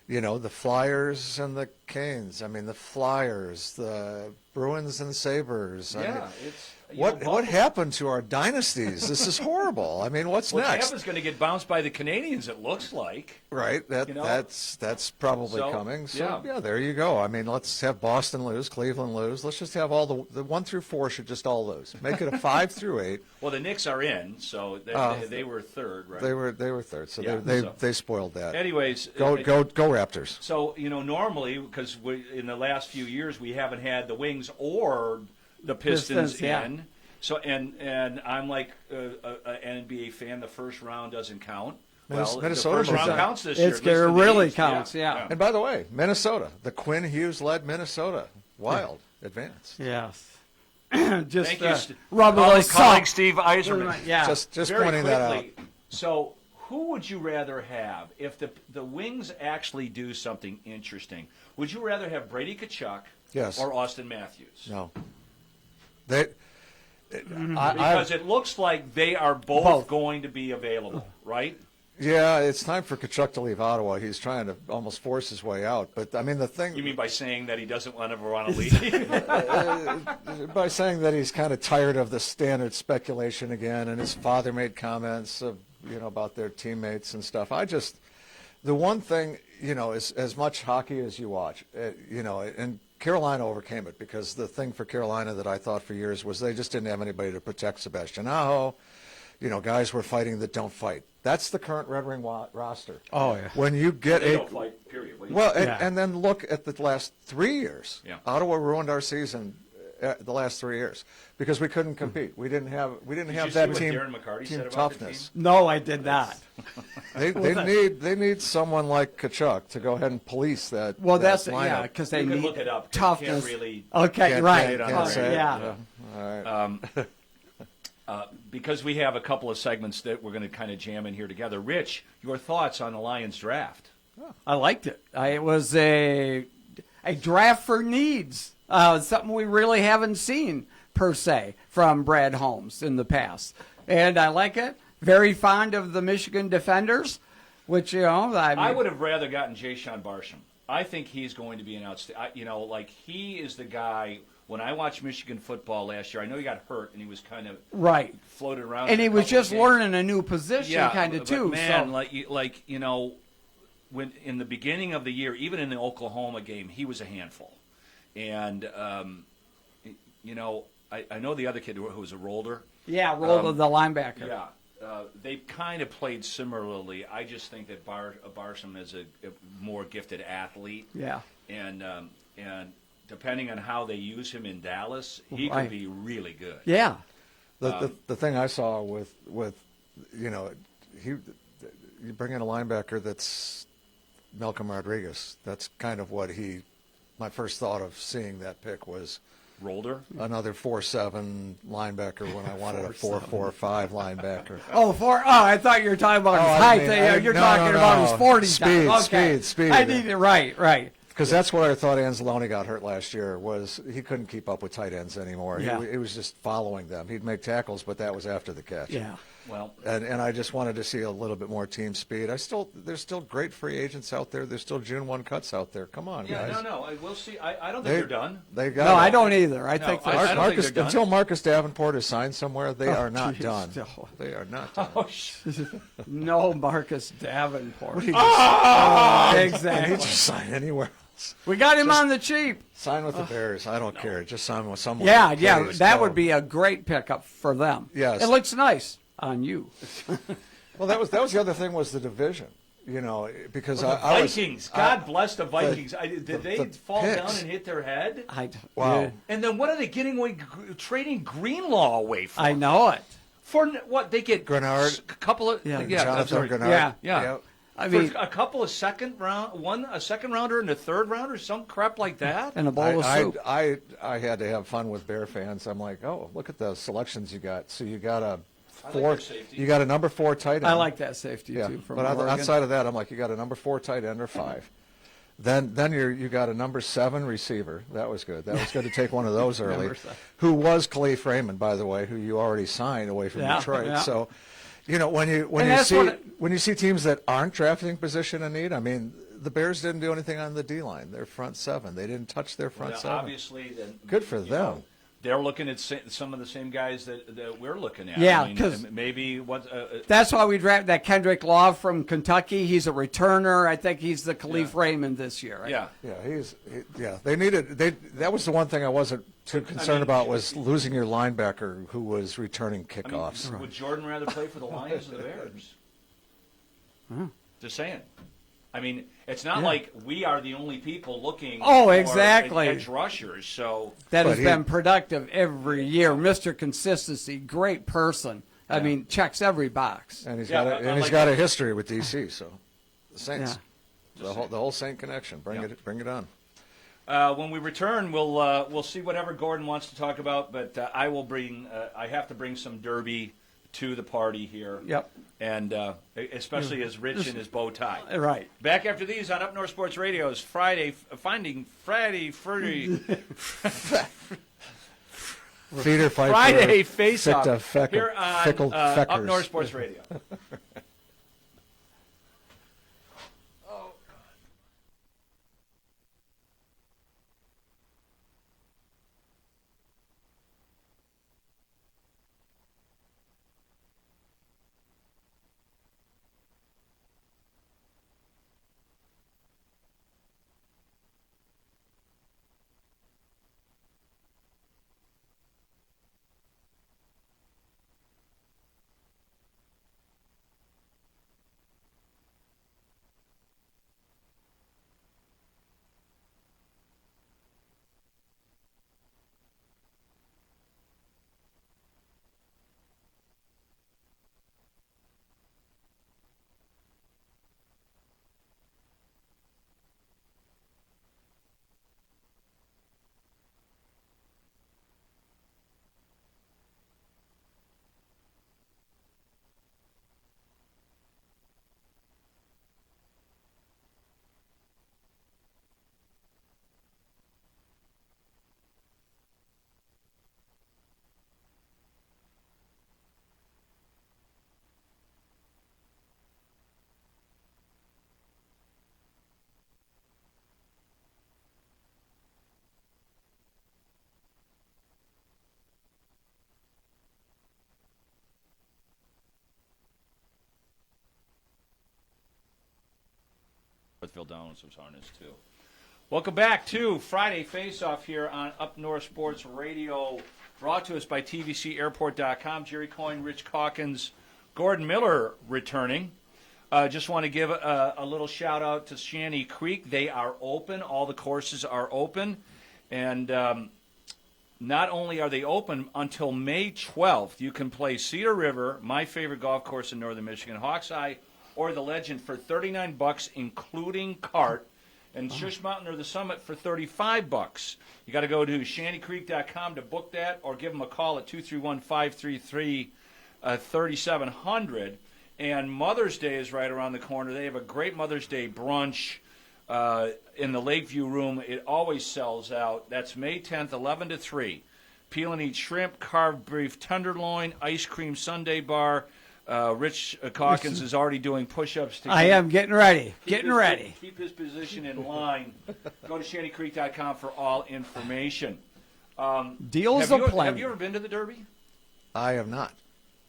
[SPEAKER 3] the Flyers and the Canes. I mean, the Flyers, the Bruins and Sabres. What happened to our dynasties? This is horrible. I mean, what's next?
[SPEAKER 1] Tampa's going to get bounced by the Canadians. It looks like.
[SPEAKER 3] Right. That's probably coming. So there you go. I mean, let's have Boston lose, Cleveland lose. Let's just have all the 1 through 4 should just all lose. Make it a 5 through 8.
[SPEAKER 1] Well, the Knicks are in, so they were third, right?
[SPEAKER 3] They were third. So they spoiled that.
[SPEAKER 1] Anyways,
[SPEAKER 3] go Raptors.
[SPEAKER 1] So normally, because in the last few years we haven't had the Wings or the Pistons in. So and I'm like an NBA fan. The first round doesn't count.
[SPEAKER 3] Minnesota
[SPEAKER 1] the first round counts this year.
[SPEAKER 2] It really counts. Yeah.
[SPEAKER 3] And by the way, Minnesota, the Quinn Hughes-led Minnesota, wild advance.
[SPEAKER 2] Yes.
[SPEAKER 1] Just
[SPEAKER 2] Thank you, calling
[SPEAKER 1] Steve Eiserman.
[SPEAKER 2] Yeah.
[SPEAKER 3] Just
[SPEAKER 1] Very
[SPEAKER 3] pointing that out.
[SPEAKER 1] So, who would you rather have if the Wings actually do something interesting? Would you rather have Brady Tkachuk or Austin Matthews?
[SPEAKER 3] No.
[SPEAKER 1] Because it looks like they are both going to be available, right?
[SPEAKER 3] Yeah, it's time for Tkachuk to leave Ottawa. He's trying to almost force his way out. But, I mean, the thing...
[SPEAKER 1] You mean by saying that he doesn't ever want to leave?
[SPEAKER 3] By saying that he's kind of tired of the standard speculation again, and his father made comments about their teammates and stuff. The one thing, as much hockey as you watch, and Carolina overcame it, because the thing for Carolina that I thought for years was they just didn't have anybody to protect Sebastian Aho. Guys were fighting that don't fight. That's the current Red Wing roster.
[SPEAKER 2] Oh, yeah.
[SPEAKER 3] When you get
[SPEAKER 1] they don't fight, period.
[SPEAKER 3] And then look at the last 3 years.
[SPEAKER 1] Yeah.
[SPEAKER 3] Ottawa ruined our season the last 3 years because we couldn't compete. We didn't have that team toughness.
[SPEAKER 2] No, I did not.
[SPEAKER 3] They need someone like Tkachuk to go ahead and police that.
[SPEAKER 2] Well, that's
[SPEAKER 3] lineup.
[SPEAKER 2] because they
[SPEAKER 1] can
[SPEAKER 2] need
[SPEAKER 1] look it up.
[SPEAKER 2] toughness.
[SPEAKER 1] Really
[SPEAKER 2] Can't say it.
[SPEAKER 3] Yeah. All right.
[SPEAKER 1] Because we have a couple of segments that we're going to kind of jam in here together. Rich, your thoughts on the Lions draft?
[SPEAKER 2] I liked it. It was a draft for needs. Something we really haven't seen, per se, from Brad Holmes in the past. And I like it. Very fond of the Michigan defenders, which, I
[SPEAKER 1] would have rather gotten Jayshon Barsham. I think he's going to be an outstanding, he is the guy. When I watched Michigan football last year, I know he got hurt and he was kind of floated around.
[SPEAKER 2] And he was just learning a new position, kind of too.
[SPEAKER 1] Man, when in the beginning of the year, even in the Oklahoma game, he was a handful. And I know the other kid who was a Rolder.
[SPEAKER 2] Yeah, Roll the linebacker.
[SPEAKER 1] Yeah. They kind of played similarly. I just think that Barsham is a more gifted athlete.
[SPEAKER 2] Yeah.
[SPEAKER 1] And depending on how they use him in Dallas, he could be really good.
[SPEAKER 2] Yeah.
[SPEAKER 3] The thing I saw with you bring in a linebacker that's Malcolm Rodriguez. That's kind of what my first thought of seeing that pick was
[SPEAKER 1] Rolder?
[SPEAKER 3] Another 4'7" linebacker when I wanted a 4'5" linebacker.
[SPEAKER 2] I thought you were talking about his height. You're talking about his 40
[SPEAKER 3] speed.
[SPEAKER 2] Okay.
[SPEAKER 3] Speed.
[SPEAKER 2] I need it right.
[SPEAKER 3] Because that's what I thought Anzalone got hurt last year, was he couldn't keep up with tight ends anymore.
[SPEAKER 2] Yeah.
[SPEAKER 3] He was just following them. He'd make tackles, but that was after the catch.
[SPEAKER 2] Yeah.
[SPEAKER 1] Well,
[SPEAKER 3] and I just wanted to see a little bit more team speed. There's still great free agents out there. There's still June 1 cuts out there. Come on, guys.
[SPEAKER 1] No. We'll see. I don't think they're done.
[SPEAKER 2] No, I don't either. I think
[SPEAKER 1] I don't think they're done.
[SPEAKER 3] Until Marcus Davenport is signed somewhere, they are not done.
[SPEAKER 2] No.
[SPEAKER 3] They are not done.
[SPEAKER 2] No Marcus Davenport.
[SPEAKER 3] Exactly.
[SPEAKER 2] Exactly.
[SPEAKER 3] He just sign anywhere else.
[SPEAKER 2] We got him on the cheap.
[SPEAKER 3] Sign with the Bears. I don't care. Just sign with someone.
[SPEAKER 2] Yeah,
[SPEAKER 3] Please,
[SPEAKER 2] that would be a great pickup for them.
[SPEAKER 3] Yes.
[SPEAKER 2] It looks nice on you.
[SPEAKER 3] Well, that was the other thing, was the division. Because
[SPEAKER 1] the Vikings. God bless the Vikings. Did they fall
[SPEAKER 3] picks.
[SPEAKER 1] down and hit their head?
[SPEAKER 3] Wow.
[SPEAKER 1] And then what are they getting away, trading Greenlaw away for?
[SPEAKER 2] I know it.
[SPEAKER 1] For what? They get
[SPEAKER 3] Grenard.
[SPEAKER 1] a couple of
[SPEAKER 3] Jonathan Grenard.
[SPEAKER 2] Yeah. I
[SPEAKER 1] For
[SPEAKER 2] mean,
[SPEAKER 1] a couple of second rounder and a third rounder, some crap like that.
[SPEAKER 2] and a bowl of soup.
[SPEAKER 3] I had to have fun with Bear fans. I'm like, oh, look at the selections you got. So you got a you got a number 4 tight end.
[SPEAKER 2] I like that safety too. From
[SPEAKER 3] But
[SPEAKER 2] Oregon.
[SPEAKER 3] outside of that, I'm like, you got a number 4 tight end or 5. Then you got a number 7 receiver. That was good. That was good to take one of those early. Who was Khalif Raymond, by the way, who you already signed away from Detroit.
[SPEAKER 2] Yeah.
[SPEAKER 3] So, when you see teams that aren't drafting position in need, I mean, the Bears didn't do anything on the D line. Their front 7, they didn't touch their front 7.
[SPEAKER 1] Obviously,
[SPEAKER 3] good for them.
[SPEAKER 1] They're looking at some of the same guys that we're looking at.
[SPEAKER 2] Yeah,
[SPEAKER 1] I mean,
[SPEAKER 2] 'cause
[SPEAKER 1] maybe what.
[SPEAKER 2] That's why we drafted that Kendrick Law from Kentucky. He's a returner. I think he's the Khalif Raymond this year. Right?
[SPEAKER 1] Yeah.
[SPEAKER 3] They needed. That was the one thing I wasn't too concerned about, was losing your linebacker who was returning kickoffs.
[SPEAKER 1] Would Jordan rather play for the Lions or the Bears? Just saying. I mean, it's not like we are the only people looking for edge rushers. So
[SPEAKER 2] that has been productive every year. Mr. Consistency, great person. I mean, checks every box.
[SPEAKER 3] And he's got a history with DC. So the Saints, the whole Saint connection. Bring it on.
[SPEAKER 1] When we return, we'll see whatever Gordon wants to talk about. But I will bring. I have to bring some Derby to the party here.
[SPEAKER 2] Yep.
[SPEAKER 1] And especially as Rich in his bow tie.
[SPEAKER 2] Right.
[SPEAKER 1] Back after these on Up North Sports Radio's Friday Friday Faceoff here on Up North Sports Radio. Phil Downs was harnessed too. Welcome back to Friday Face-Off here on Up North Sports Radio, brought to us by TVCAirport.com. Jerry Coyne, Rich Calkins, Gordon Miller returning. Just want to give a little shout-out to Shanty Creek. They are open. All the courses are open. And not only are they open until May 12th, you can play Cedar River, my favorite golf course in northern Michigan, Hawk's Eye, or the Legend for $39, including cart. And Shush Mountain or the Summit for $35. You got to go to shantycreek.com to book that, or give them a call at 231-533-3700. And Mother's Day is right around the corner. They have a great Mother's Day brunch in the Lakeview Room. It always sells out. That's May 10th, 11 to 3. Peel and eat shrimp, carved beef tenderloin, ice cream sundae bar. Rich Calkins is already doing push-ups.
[SPEAKER 2] I am getting ready.
[SPEAKER 1] Keep his position in line. Go to shantycreek.com for all information.
[SPEAKER 2] Deals
[SPEAKER 1] have
[SPEAKER 2] plenty.
[SPEAKER 1] you ever been to the Derby?
[SPEAKER 3] I have not.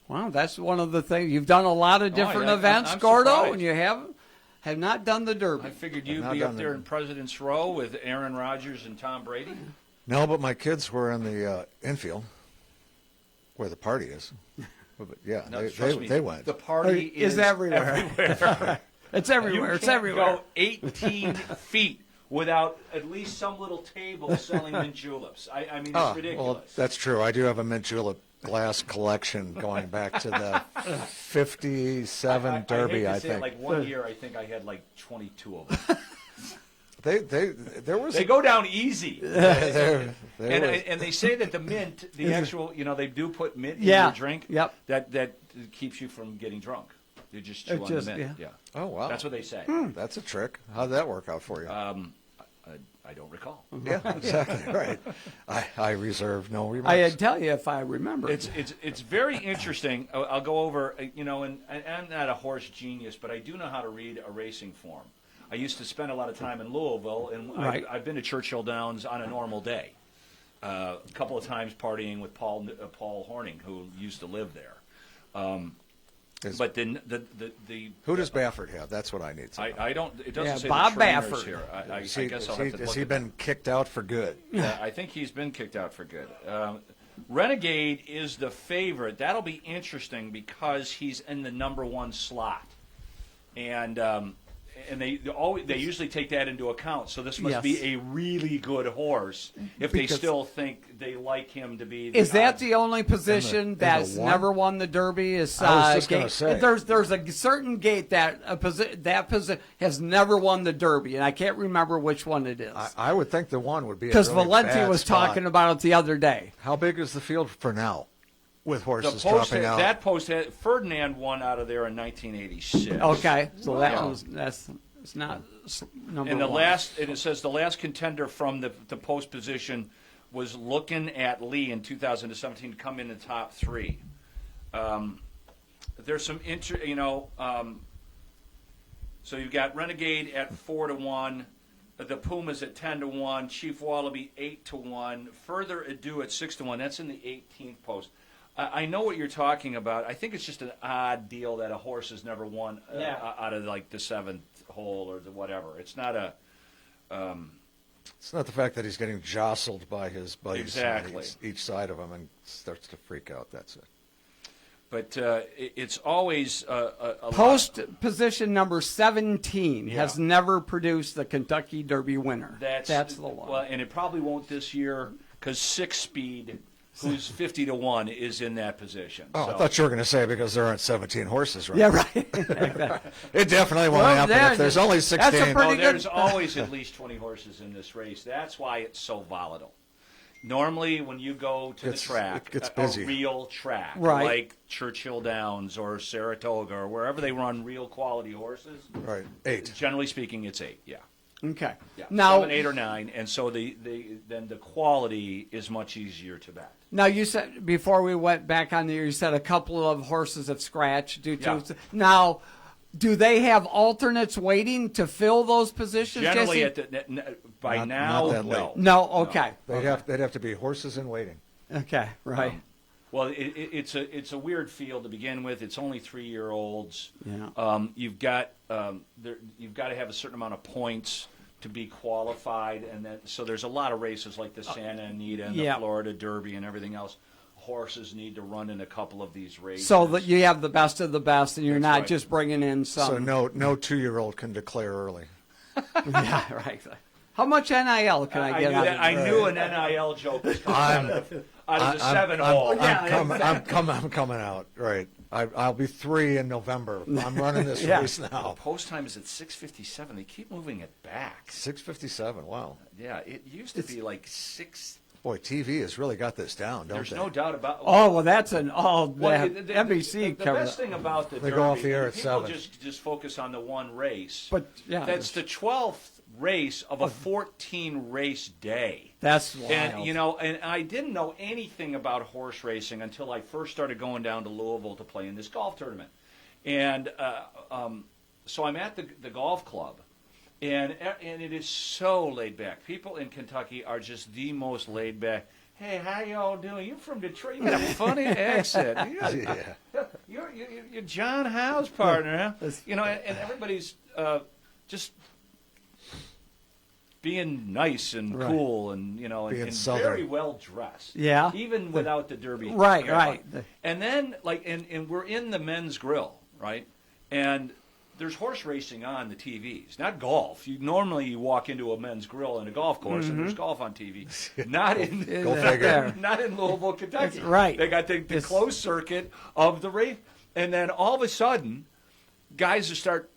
[SPEAKER 2] Wow, that's one of the things. You've done a lot of different events,
[SPEAKER 1] I'm
[SPEAKER 2] Gordo,
[SPEAKER 1] surprised.
[SPEAKER 2] and you have not done the Derby.
[SPEAKER 1] I figured you'd be up there in President's Row with Aaron Rodgers and Tom Brady.
[SPEAKER 3] No, but my kids were in the infield where the party is. But yeah,
[SPEAKER 1] No, trust me,
[SPEAKER 3] they went.
[SPEAKER 1] The party
[SPEAKER 2] is everywhere. It's everywhere.
[SPEAKER 1] You
[SPEAKER 2] It's
[SPEAKER 1] can't
[SPEAKER 2] everywhere.
[SPEAKER 1] go 18 feet without at least some little table selling mint juleps. I mean, it's ridiculous.
[SPEAKER 3] Well, that's true. I do have a mint julep glass collection going back to the 57 Derby,
[SPEAKER 1] I
[SPEAKER 3] I
[SPEAKER 1] say
[SPEAKER 3] think.
[SPEAKER 1] Like one year, I think I had like 22 of them.
[SPEAKER 3] There was
[SPEAKER 1] They go down easy.
[SPEAKER 3] there was-
[SPEAKER 1] And they say that the mint, the actual, they do put mint in
[SPEAKER 2] Yeah.
[SPEAKER 1] your drink.
[SPEAKER 2] Yep.
[SPEAKER 1] That keeps you from getting drunk. You just chew
[SPEAKER 2] It
[SPEAKER 1] on
[SPEAKER 2] just-
[SPEAKER 1] the mint.
[SPEAKER 2] yeah.
[SPEAKER 3] Oh wow,
[SPEAKER 1] That's what they say.
[SPEAKER 3] that's a trick. How'd that work out for you?
[SPEAKER 1] I don't recall.
[SPEAKER 3] Yeah, exactly right. I reserve no remarks.
[SPEAKER 2] I'd tell you if I remember.
[SPEAKER 1] It's very interesting. I'll go over, and I'm not a horse genius, but I do know how to read a racing form. I used to spend a lot of time in Louisville, and
[SPEAKER 2] Right.
[SPEAKER 1] I've been to Churchill Downs on a normal day. A couple of times partying with Paul Horning, who used to live there. But then the
[SPEAKER 3] Who does Baffert have? That's what I need to know.
[SPEAKER 1] I don't. It doesn't
[SPEAKER 2] Yeah,
[SPEAKER 1] say
[SPEAKER 2] Bob
[SPEAKER 1] the trainers
[SPEAKER 2] Baffert.
[SPEAKER 1] here. I
[SPEAKER 3] Has he-
[SPEAKER 1] guess
[SPEAKER 3] has
[SPEAKER 1] I'll
[SPEAKER 3] he-
[SPEAKER 1] have to
[SPEAKER 3] has
[SPEAKER 1] look
[SPEAKER 3] he
[SPEAKER 1] at
[SPEAKER 3] been kicked out for good?
[SPEAKER 1] I think he's been kicked out for good. Renegade is the favorite. That'll be interesting because he's in the number one slot, and they usually take that into account. So this must
[SPEAKER 2] Yes.
[SPEAKER 1] be a really good horse if they
[SPEAKER 2] Because-
[SPEAKER 1] still think they like him to be.
[SPEAKER 2] Is that
[SPEAKER 1] odds.
[SPEAKER 2] the only position
[SPEAKER 3] in the
[SPEAKER 2] that's
[SPEAKER 3] one?
[SPEAKER 2] never won the Derby? Is
[SPEAKER 3] I was just gonna
[SPEAKER 2] gate.
[SPEAKER 3] say.
[SPEAKER 2] There's a certain gate that position has never won the Derby, and I can't remember which one it is.
[SPEAKER 3] I would think the one would be
[SPEAKER 2] Because
[SPEAKER 3] a really
[SPEAKER 2] Valenti
[SPEAKER 3] bad
[SPEAKER 2] was
[SPEAKER 3] spot.
[SPEAKER 2] talking about it the other day.
[SPEAKER 3] How big is the field for now, with
[SPEAKER 1] The
[SPEAKER 3] horses
[SPEAKER 1] post
[SPEAKER 3] dropping out?
[SPEAKER 1] that post had, Ferdinand won out of there in 1986.
[SPEAKER 2] Okay, so that
[SPEAKER 1] Yeah.
[SPEAKER 2] was it's not number
[SPEAKER 1] And
[SPEAKER 2] one.
[SPEAKER 1] it says the last contender from the post position was looking at Lee in 2017 to come in the top three. There's some so you've got Renegade at 4-1, the Pumas at 10-1, Chief Wallaby 8-1, Further Ado at 6-1. That's in the 18th post. I know what you're talking about. I think it's just an odd deal that a horse has never won out of like the seventh hole or the whatever. It's not a.
[SPEAKER 3] It's not the fact that he's getting jostled by his buddies
[SPEAKER 1] Exactly.
[SPEAKER 3] on each side of him and starts to freak out. That's it.
[SPEAKER 1] But it's always a
[SPEAKER 2] Post position number 17
[SPEAKER 1] Yeah.
[SPEAKER 2] has never produced the Kentucky Derby winner. That's the one.
[SPEAKER 1] Well, and it probably won't this year because Six Speed, who's 50-1, is in that position.
[SPEAKER 3] Oh,
[SPEAKER 1] So-
[SPEAKER 3] I thought you were going to say because there aren't 17 horses, right?
[SPEAKER 2] Yeah, right.
[SPEAKER 3] It definitely won't
[SPEAKER 2] Well,
[SPEAKER 3] happen if there's only 16.
[SPEAKER 2] that's a pretty
[SPEAKER 1] Oh,
[SPEAKER 2] good-
[SPEAKER 1] there's always at least 20 horses in this race. That's why it's so volatile. Normally, when you go to the track,
[SPEAKER 3] it gets
[SPEAKER 1] a
[SPEAKER 3] busy.
[SPEAKER 1] real track,
[SPEAKER 2] Right.
[SPEAKER 1] like Churchill Downs or Saratoga or wherever they run real quality horses,
[SPEAKER 3] Right, 8.
[SPEAKER 1] generally speaking, it's 8. Yeah,
[SPEAKER 2] Okay.
[SPEAKER 1] yeah.
[SPEAKER 2] Now,
[SPEAKER 1] 7, 8, or 9, and so then the quality is much easier to bet.
[SPEAKER 2] Now, you said, before we went back on the air, you said a couple of horses have scratched due to.
[SPEAKER 1] Yeah.
[SPEAKER 2] Now, do they have alternates waiting to fill those positions,
[SPEAKER 1] Generally,
[SPEAKER 2] Jesse?
[SPEAKER 1] by
[SPEAKER 3] Not
[SPEAKER 1] now,
[SPEAKER 3] that
[SPEAKER 1] no.
[SPEAKER 3] late.
[SPEAKER 2] No, okay.
[SPEAKER 3] They'd have to be horses in waiting.
[SPEAKER 2] Okay, right.
[SPEAKER 1] Well, it's a weird field to begin with. It's only 3-year-olds.
[SPEAKER 2] Yeah.
[SPEAKER 1] You've got to have a certain amount of points to be qualified, and then so there's a lot of races like the Santa Anita and
[SPEAKER 2] Yeah.
[SPEAKER 1] the Florida Derby and everything else. Horses need to run in a couple of these races.
[SPEAKER 2] So that you have the best of the best, and you're
[SPEAKER 1] That's
[SPEAKER 2] not
[SPEAKER 1] right.
[SPEAKER 2] just bringing in some.
[SPEAKER 3] So no 2-year-old can declare early.
[SPEAKER 2] Yeah, right. How much NIL can I get out of
[SPEAKER 1] I
[SPEAKER 2] it?
[SPEAKER 1] knew an NIL joke was coming out of the 7-hole.
[SPEAKER 3] I'm coming out. Right. I'll be 3 in November. I'm running this
[SPEAKER 2] Yeah.
[SPEAKER 3] race now.
[SPEAKER 1] Post time is at 6:57. They keep moving it back.
[SPEAKER 3] 6:57. Wow.
[SPEAKER 1] Yeah, it used to be like 6.
[SPEAKER 3] Boy, TV has really got this down, don't
[SPEAKER 1] There's
[SPEAKER 3] they?
[SPEAKER 1] no doubt about.
[SPEAKER 2] Oh, well, that's an
[SPEAKER 1] Well,
[SPEAKER 2] NBC
[SPEAKER 1] the
[SPEAKER 2] covered
[SPEAKER 1] best
[SPEAKER 2] it.
[SPEAKER 1] thing about the
[SPEAKER 3] They
[SPEAKER 1] Derby,
[SPEAKER 3] go off the air
[SPEAKER 1] and
[SPEAKER 3] at
[SPEAKER 1] people
[SPEAKER 3] 7.
[SPEAKER 1] just focus on the one race.
[SPEAKER 2] But, yeah.
[SPEAKER 1] That's the 12th race of a 14 race day.
[SPEAKER 2] That's wild.
[SPEAKER 1] And and I didn't know anything about horse racing until I first started going down to Louisville to play in this golf tournament. And so I'm at the golf club, and it is so laid back. People in Kentucky are just the most laid back. Hey, how y'all doing? You're from Detroit. You got a funny accent. You're John Howe's partner, huh? And everybody's just being nice and
[SPEAKER 2] Right.
[SPEAKER 1] cool and and
[SPEAKER 3] Southern.
[SPEAKER 1] very well dressed.
[SPEAKER 2] Yeah.
[SPEAKER 1] Even without the derby.
[SPEAKER 2] Right,
[SPEAKER 1] hairline.
[SPEAKER 2] right.
[SPEAKER 1] And then and we're in the men's grill, right? And there's horse racing on the TVs, not golf. Normally you walk into a men's grill in a golf course and there's golf on TV. Not in
[SPEAKER 3] Go figure.
[SPEAKER 1] not in Louisville, Kentucky.
[SPEAKER 2] That's right.
[SPEAKER 1] They got the closed circuit of the race, and then all of a sudden, guys start.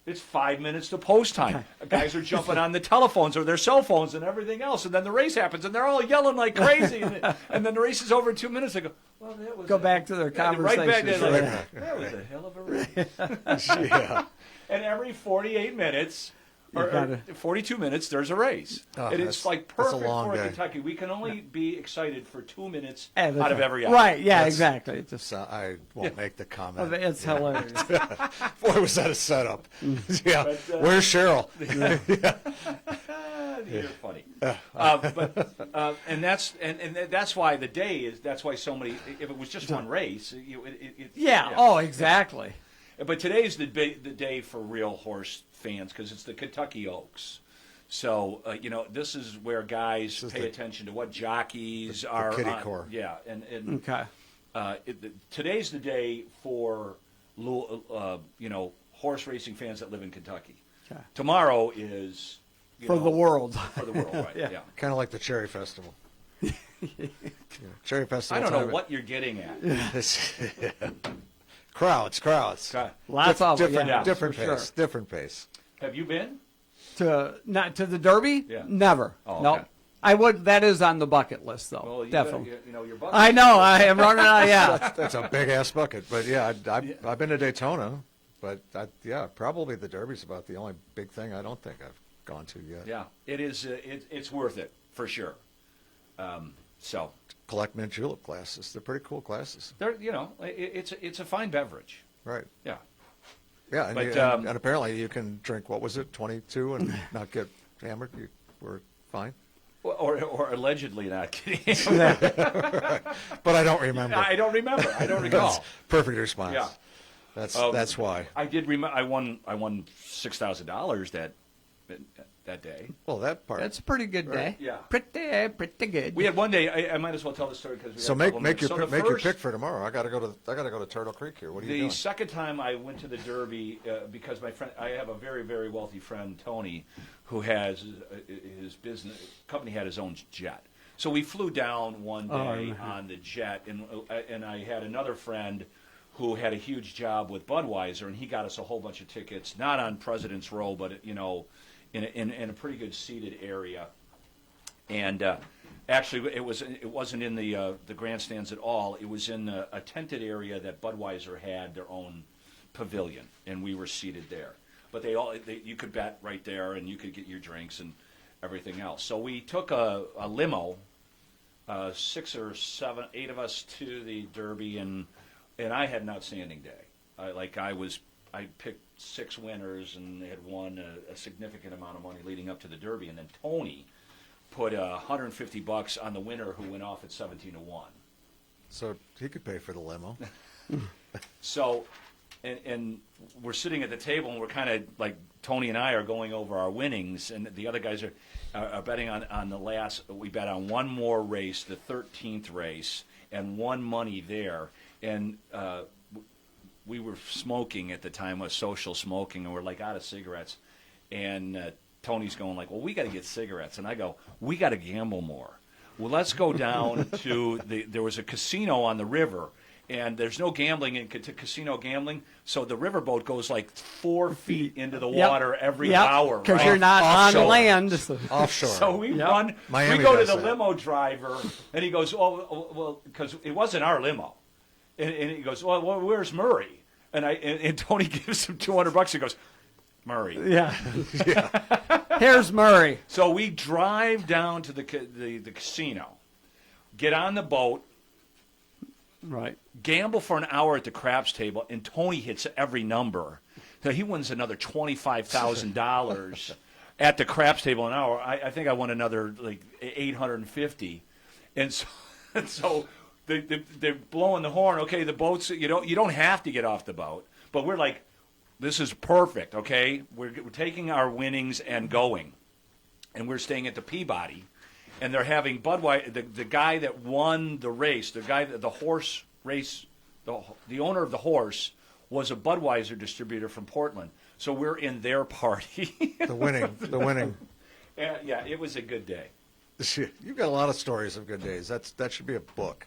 [SPEAKER 1] It's 5 minutes to post time. Guys are jumping on the telephones or their cell phones and everything else, and then the race happens, and they're all yelling like crazy, and then the race is over in 2 minutes. They go, well, that was
[SPEAKER 2] Go back to their
[SPEAKER 1] yeah, right back
[SPEAKER 2] conversations.
[SPEAKER 1] there, like,
[SPEAKER 3] Right.
[SPEAKER 1] that was a hell of a race.
[SPEAKER 3] Yeah.
[SPEAKER 1] And every 48 minutes,
[SPEAKER 2] You
[SPEAKER 1] or
[SPEAKER 2] gotta-
[SPEAKER 1] 42 minutes, there's a race.
[SPEAKER 3] Oh,
[SPEAKER 1] and
[SPEAKER 3] that's-
[SPEAKER 1] it's like
[SPEAKER 3] that's a
[SPEAKER 1] perfect
[SPEAKER 3] long
[SPEAKER 1] for
[SPEAKER 3] day.
[SPEAKER 1] Kentucky. We can only be excited for 2 minutes
[SPEAKER 2] Yeah, that's
[SPEAKER 1] out of
[SPEAKER 2] right.
[SPEAKER 1] every hour.
[SPEAKER 2] Right, yeah,
[SPEAKER 3] That's-
[SPEAKER 2] exactly. It's just,
[SPEAKER 3] So I won't make the comment.
[SPEAKER 2] it's hilarious.
[SPEAKER 3] Boy, was that a setup. Yeah.
[SPEAKER 1] But,
[SPEAKER 3] Where's Cheryl?
[SPEAKER 1] You're funny. And that's why the day is. That's why so many. If it was just one race,
[SPEAKER 2] Yeah, oh, exactly.
[SPEAKER 1] But today's the day for real horse fans because it's the Kentucky Oaks. So this is where guys
[SPEAKER 3] is
[SPEAKER 1] pay
[SPEAKER 3] the-
[SPEAKER 1] attention to what jockeys are.
[SPEAKER 3] kiddie
[SPEAKER 1] on.
[SPEAKER 3] core.
[SPEAKER 1] Yeah, and
[SPEAKER 2] Okay.
[SPEAKER 1] today's the day for horse racing fans that live in Kentucky.
[SPEAKER 2] Okay.
[SPEAKER 1] Tomorrow is
[SPEAKER 2] For the world.
[SPEAKER 1] For the world, right?
[SPEAKER 2] Yeah.
[SPEAKER 1] Yeah.
[SPEAKER 3] Kind of like the Cherry Festival. Cherry Festival.
[SPEAKER 1] I don't know
[SPEAKER 3] time.
[SPEAKER 1] what you're getting at.
[SPEAKER 3] It's- Crowds.
[SPEAKER 1] Okay.
[SPEAKER 2] Lots of
[SPEAKER 3] different,
[SPEAKER 2] yeah,
[SPEAKER 3] different
[SPEAKER 2] for
[SPEAKER 3] pace.
[SPEAKER 2] sure.
[SPEAKER 3] Different pace.
[SPEAKER 1] Have you been?
[SPEAKER 2] Not to the Derby?
[SPEAKER 1] Yeah.
[SPEAKER 2] Never.
[SPEAKER 1] Oh,
[SPEAKER 2] No.
[SPEAKER 1] okay.
[SPEAKER 2] I would. That is on the bucket list, though.
[SPEAKER 1] Well, you
[SPEAKER 2] definitely.
[SPEAKER 1] your bucket.
[SPEAKER 2] I know. I am running out. Yeah.
[SPEAKER 3] That's a big ass bucket. But yeah, I've been to Daytona, but probably the Derby's about the only big thing I don't think I've gone to yet.
[SPEAKER 1] Yeah, it is. It's worth it for sure. So
[SPEAKER 3] Collect mint julep glasses. They're pretty cool glasses.
[SPEAKER 1] there, it's a fine beverage.
[SPEAKER 3] Right.
[SPEAKER 1] Yeah.
[SPEAKER 3] Yeah, and,
[SPEAKER 1] But,
[SPEAKER 3] and apparently you can drink, what was it, 22 and not get hammered? You were fine?
[SPEAKER 1] Or allegedly not kidding.
[SPEAKER 3] But I don't remember.
[SPEAKER 1] I don't remember. I don't recall.
[SPEAKER 3] That's perfect response.
[SPEAKER 1] Yeah.
[SPEAKER 3] That's why.
[SPEAKER 1] I did remember. I won $6,000 that day.
[SPEAKER 3] Well, that part.
[SPEAKER 2] That's a pretty good day.
[SPEAKER 1] Yeah.
[SPEAKER 2] Pretty good.
[SPEAKER 1] We had one day. I might as well tell the story because
[SPEAKER 3] So make your pick for tomorrow. I got to go to Turtle Creek here. What are you
[SPEAKER 1] The
[SPEAKER 3] doing?
[SPEAKER 1] second time I went to the Derby because I have a very, very wealthy friend, Tony, who has his business company had his own jet. So we flew down one day on the jet, and I had another friend who had a huge job with Budweiser, and he got us a whole bunch of tickets, not on President's Row, but in a pretty good seated area. And actually, it wasn't in the grandstands at all. It was in a tented area that Budweiser had their own pavilion, and we were seated there. But you could bet right there, and you could get your drinks and everything else. So we took a limo, 6 or 7, 8 of us to the Derby, and I had an outstanding day. I picked 6 winners and had won a significant amount of money leading up to the Derby, and then Tony put $150 on the winner who went off at 17-1.
[SPEAKER 3] So he could pay for the limo.
[SPEAKER 1] So and we're sitting at the table, and we're kind of like Tony and I are going over our winnings, and the other guys are betting on the last. We bet on one more race, the 13th race, and won money there. And we were smoking at the time, was social smoking, and we're like out of cigarettes. And Tony's going like, well, we got to get cigarettes. And I go, we got to gamble more. Well, let's go down to there was a casino on the river, and there's no gambling in casino gambling, so the riverboat goes like 4 feet into the water every hour.
[SPEAKER 2] Because
[SPEAKER 1] right?
[SPEAKER 2] you're not
[SPEAKER 3] Offshore.
[SPEAKER 2] on land.
[SPEAKER 3] Offshore.
[SPEAKER 1] So we run.
[SPEAKER 3] Miami
[SPEAKER 1] we go to
[SPEAKER 3] does
[SPEAKER 1] the
[SPEAKER 3] that.
[SPEAKER 1] limo driver, and he goes, "Oh, well," because it wasn't our limo, and he goes, "Well, where's Murray?" And Tony gives him $200. He goes, "Murray."
[SPEAKER 2] Yeah. Here's Murray.
[SPEAKER 1] So we drive down to the casino, get on the boat,
[SPEAKER 2] Right.
[SPEAKER 1] gamble for an hour at the craps table, and Tony hits every number. So he wins another $25,000 at the craps table an hour. I think I won another like $850, and so they're blowing the horn. Okay, the boats. You don't have to get off the boat, but we're like, this is perfect. Okay, we're taking our winnings and going, and we're staying at the Peabody. And they're having Budweiser, the guy that won the race, the horse race, the owner of the horse was a Budweiser distributor from Portland. So we're in their party.
[SPEAKER 3] The winning.
[SPEAKER 1] Yeah, it was a good day.
[SPEAKER 3] You've got a lot of stories of good days. That should be a book.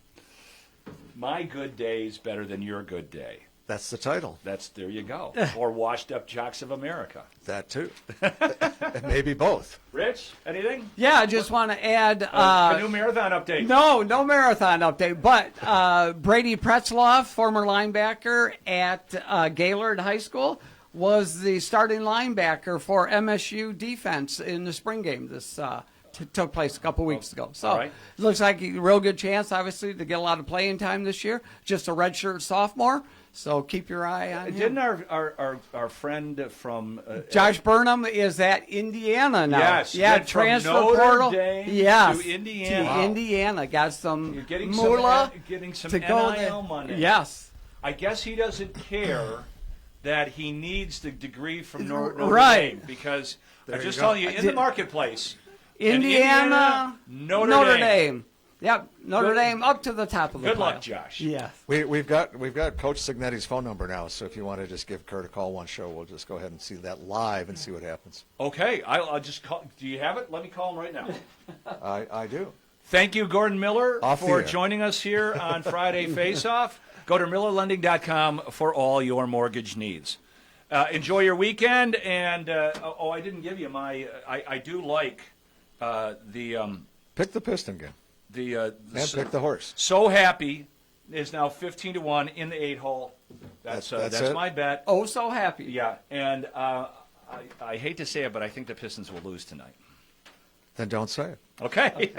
[SPEAKER 1] My good day is better than your good day.
[SPEAKER 3] That's the title.
[SPEAKER 1] There you go. Or Washed Up Jocks of America.
[SPEAKER 3] That too. And maybe both.
[SPEAKER 1] Rich, anything?
[SPEAKER 2] Yeah, I just want to add.
[SPEAKER 1] Canoe marathon update.
[SPEAKER 2] No marathon update. But Brady Pretzloff, former linebacker at Gaylord High School, was the starting linebacker for MSU defense in the spring game. This took place a couple weeks ago. So
[SPEAKER 1] right.
[SPEAKER 2] it looks like a real good chance, obviously, to get a lot of playing time this year. Just a redshirt sophomore. So keep your eye on him.
[SPEAKER 1] Didn't our friend from
[SPEAKER 2] Josh Burnham is at Indiana now.
[SPEAKER 1] Yes,
[SPEAKER 2] yeah,
[SPEAKER 1] went from
[SPEAKER 2] transfer
[SPEAKER 1] Notre
[SPEAKER 2] portal.
[SPEAKER 1] Dame
[SPEAKER 2] yes,
[SPEAKER 1] to Indiana.
[SPEAKER 2] To Indiana, got some
[SPEAKER 1] You're getting
[SPEAKER 2] moolah
[SPEAKER 1] getting some
[SPEAKER 2] to go
[SPEAKER 1] NIL
[SPEAKER 2] there.
[SPEAKER 1] money.
[SPEAKER 2] Yes,
[SPEAKER 1] I guess he doesn't care that he needs the degree from Notre
[SPEAKER 2] Right.
[SPEAKER 1] Dame because
[SPEAKER 3] There
[SPEAKER 1] I'm
[SPEAKER 3] you
[SPEAKER 1] just
[SPEAKER 3] go.
[SPEAKER 1] telling you, in the marketplace,
[SPEAKER 2] Indiana,
[SPEAKER 1] Notre Dame.
[SPEAKER 2] Yep, Notre Dame up to the top of the
[SPEAKER 1] Good
[SPEAKER 2] pile.
[SPEAKER 1] luck, Josh.
[SPEAKER 2] Yes.
[SPEAKER 3] We've got Coach Signetti's phone number now, so if you want to just give Kurt a call one show, we'll just go ahead and see that live and see what happens.
[SPEAKER 1] Okay, I'll just call. Do you have it? Let me call him right now.
[SPEAKER 3] I do.
[SPEAKER 1] Thank you, Gordon Miller,
[SPEAKER 3] Off the
[SPEAKER 1] for
[SPEAKER 3] air.
[SPEAKER 1] joining us here on Friday Face-Off. Go to MillerLending.com for all your mortgage needs. Enjoy your weekend, and I didn't give you my. I do like the
[SPEAKER 3] Pick the Piston game.
[SPEAKER 1] and
[SPEAKER 3] Pick the horse.
[SPEAKER 1] So Happy is now 15-1 in the 8-hole. That's
[SPEAKER 3] it?
[SPEAKER 1] my bet.
[SPEAKER 2] Oh, so happy.
[SPEAKER 1] Yeah, and I hate to say it, but I think the Pistons will lose tonight.
[SPEAKER 3] Then don't say it.
[SPEAKER 1] Okay,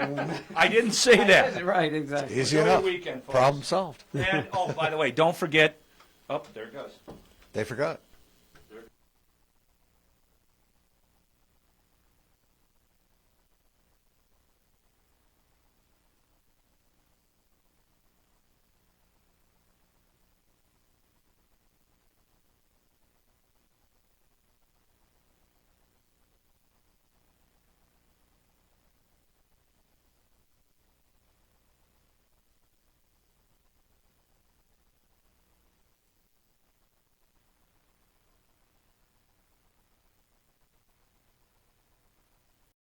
[SPEAKER 1] I didn't say that.
[SPEAKER 2] Right, exactly.
[SPEAKER 3] Easy
[SPEAKER 1] Enjoy
[SPEAKER 3] enough.
[SPEAKER 1] your weekend, folks.
[SPEAKER 3] Problem solved.
[SPEAKER 1] And by the way, don't forget. Oh, there it goes.
[SPEAKER 3] They forgot.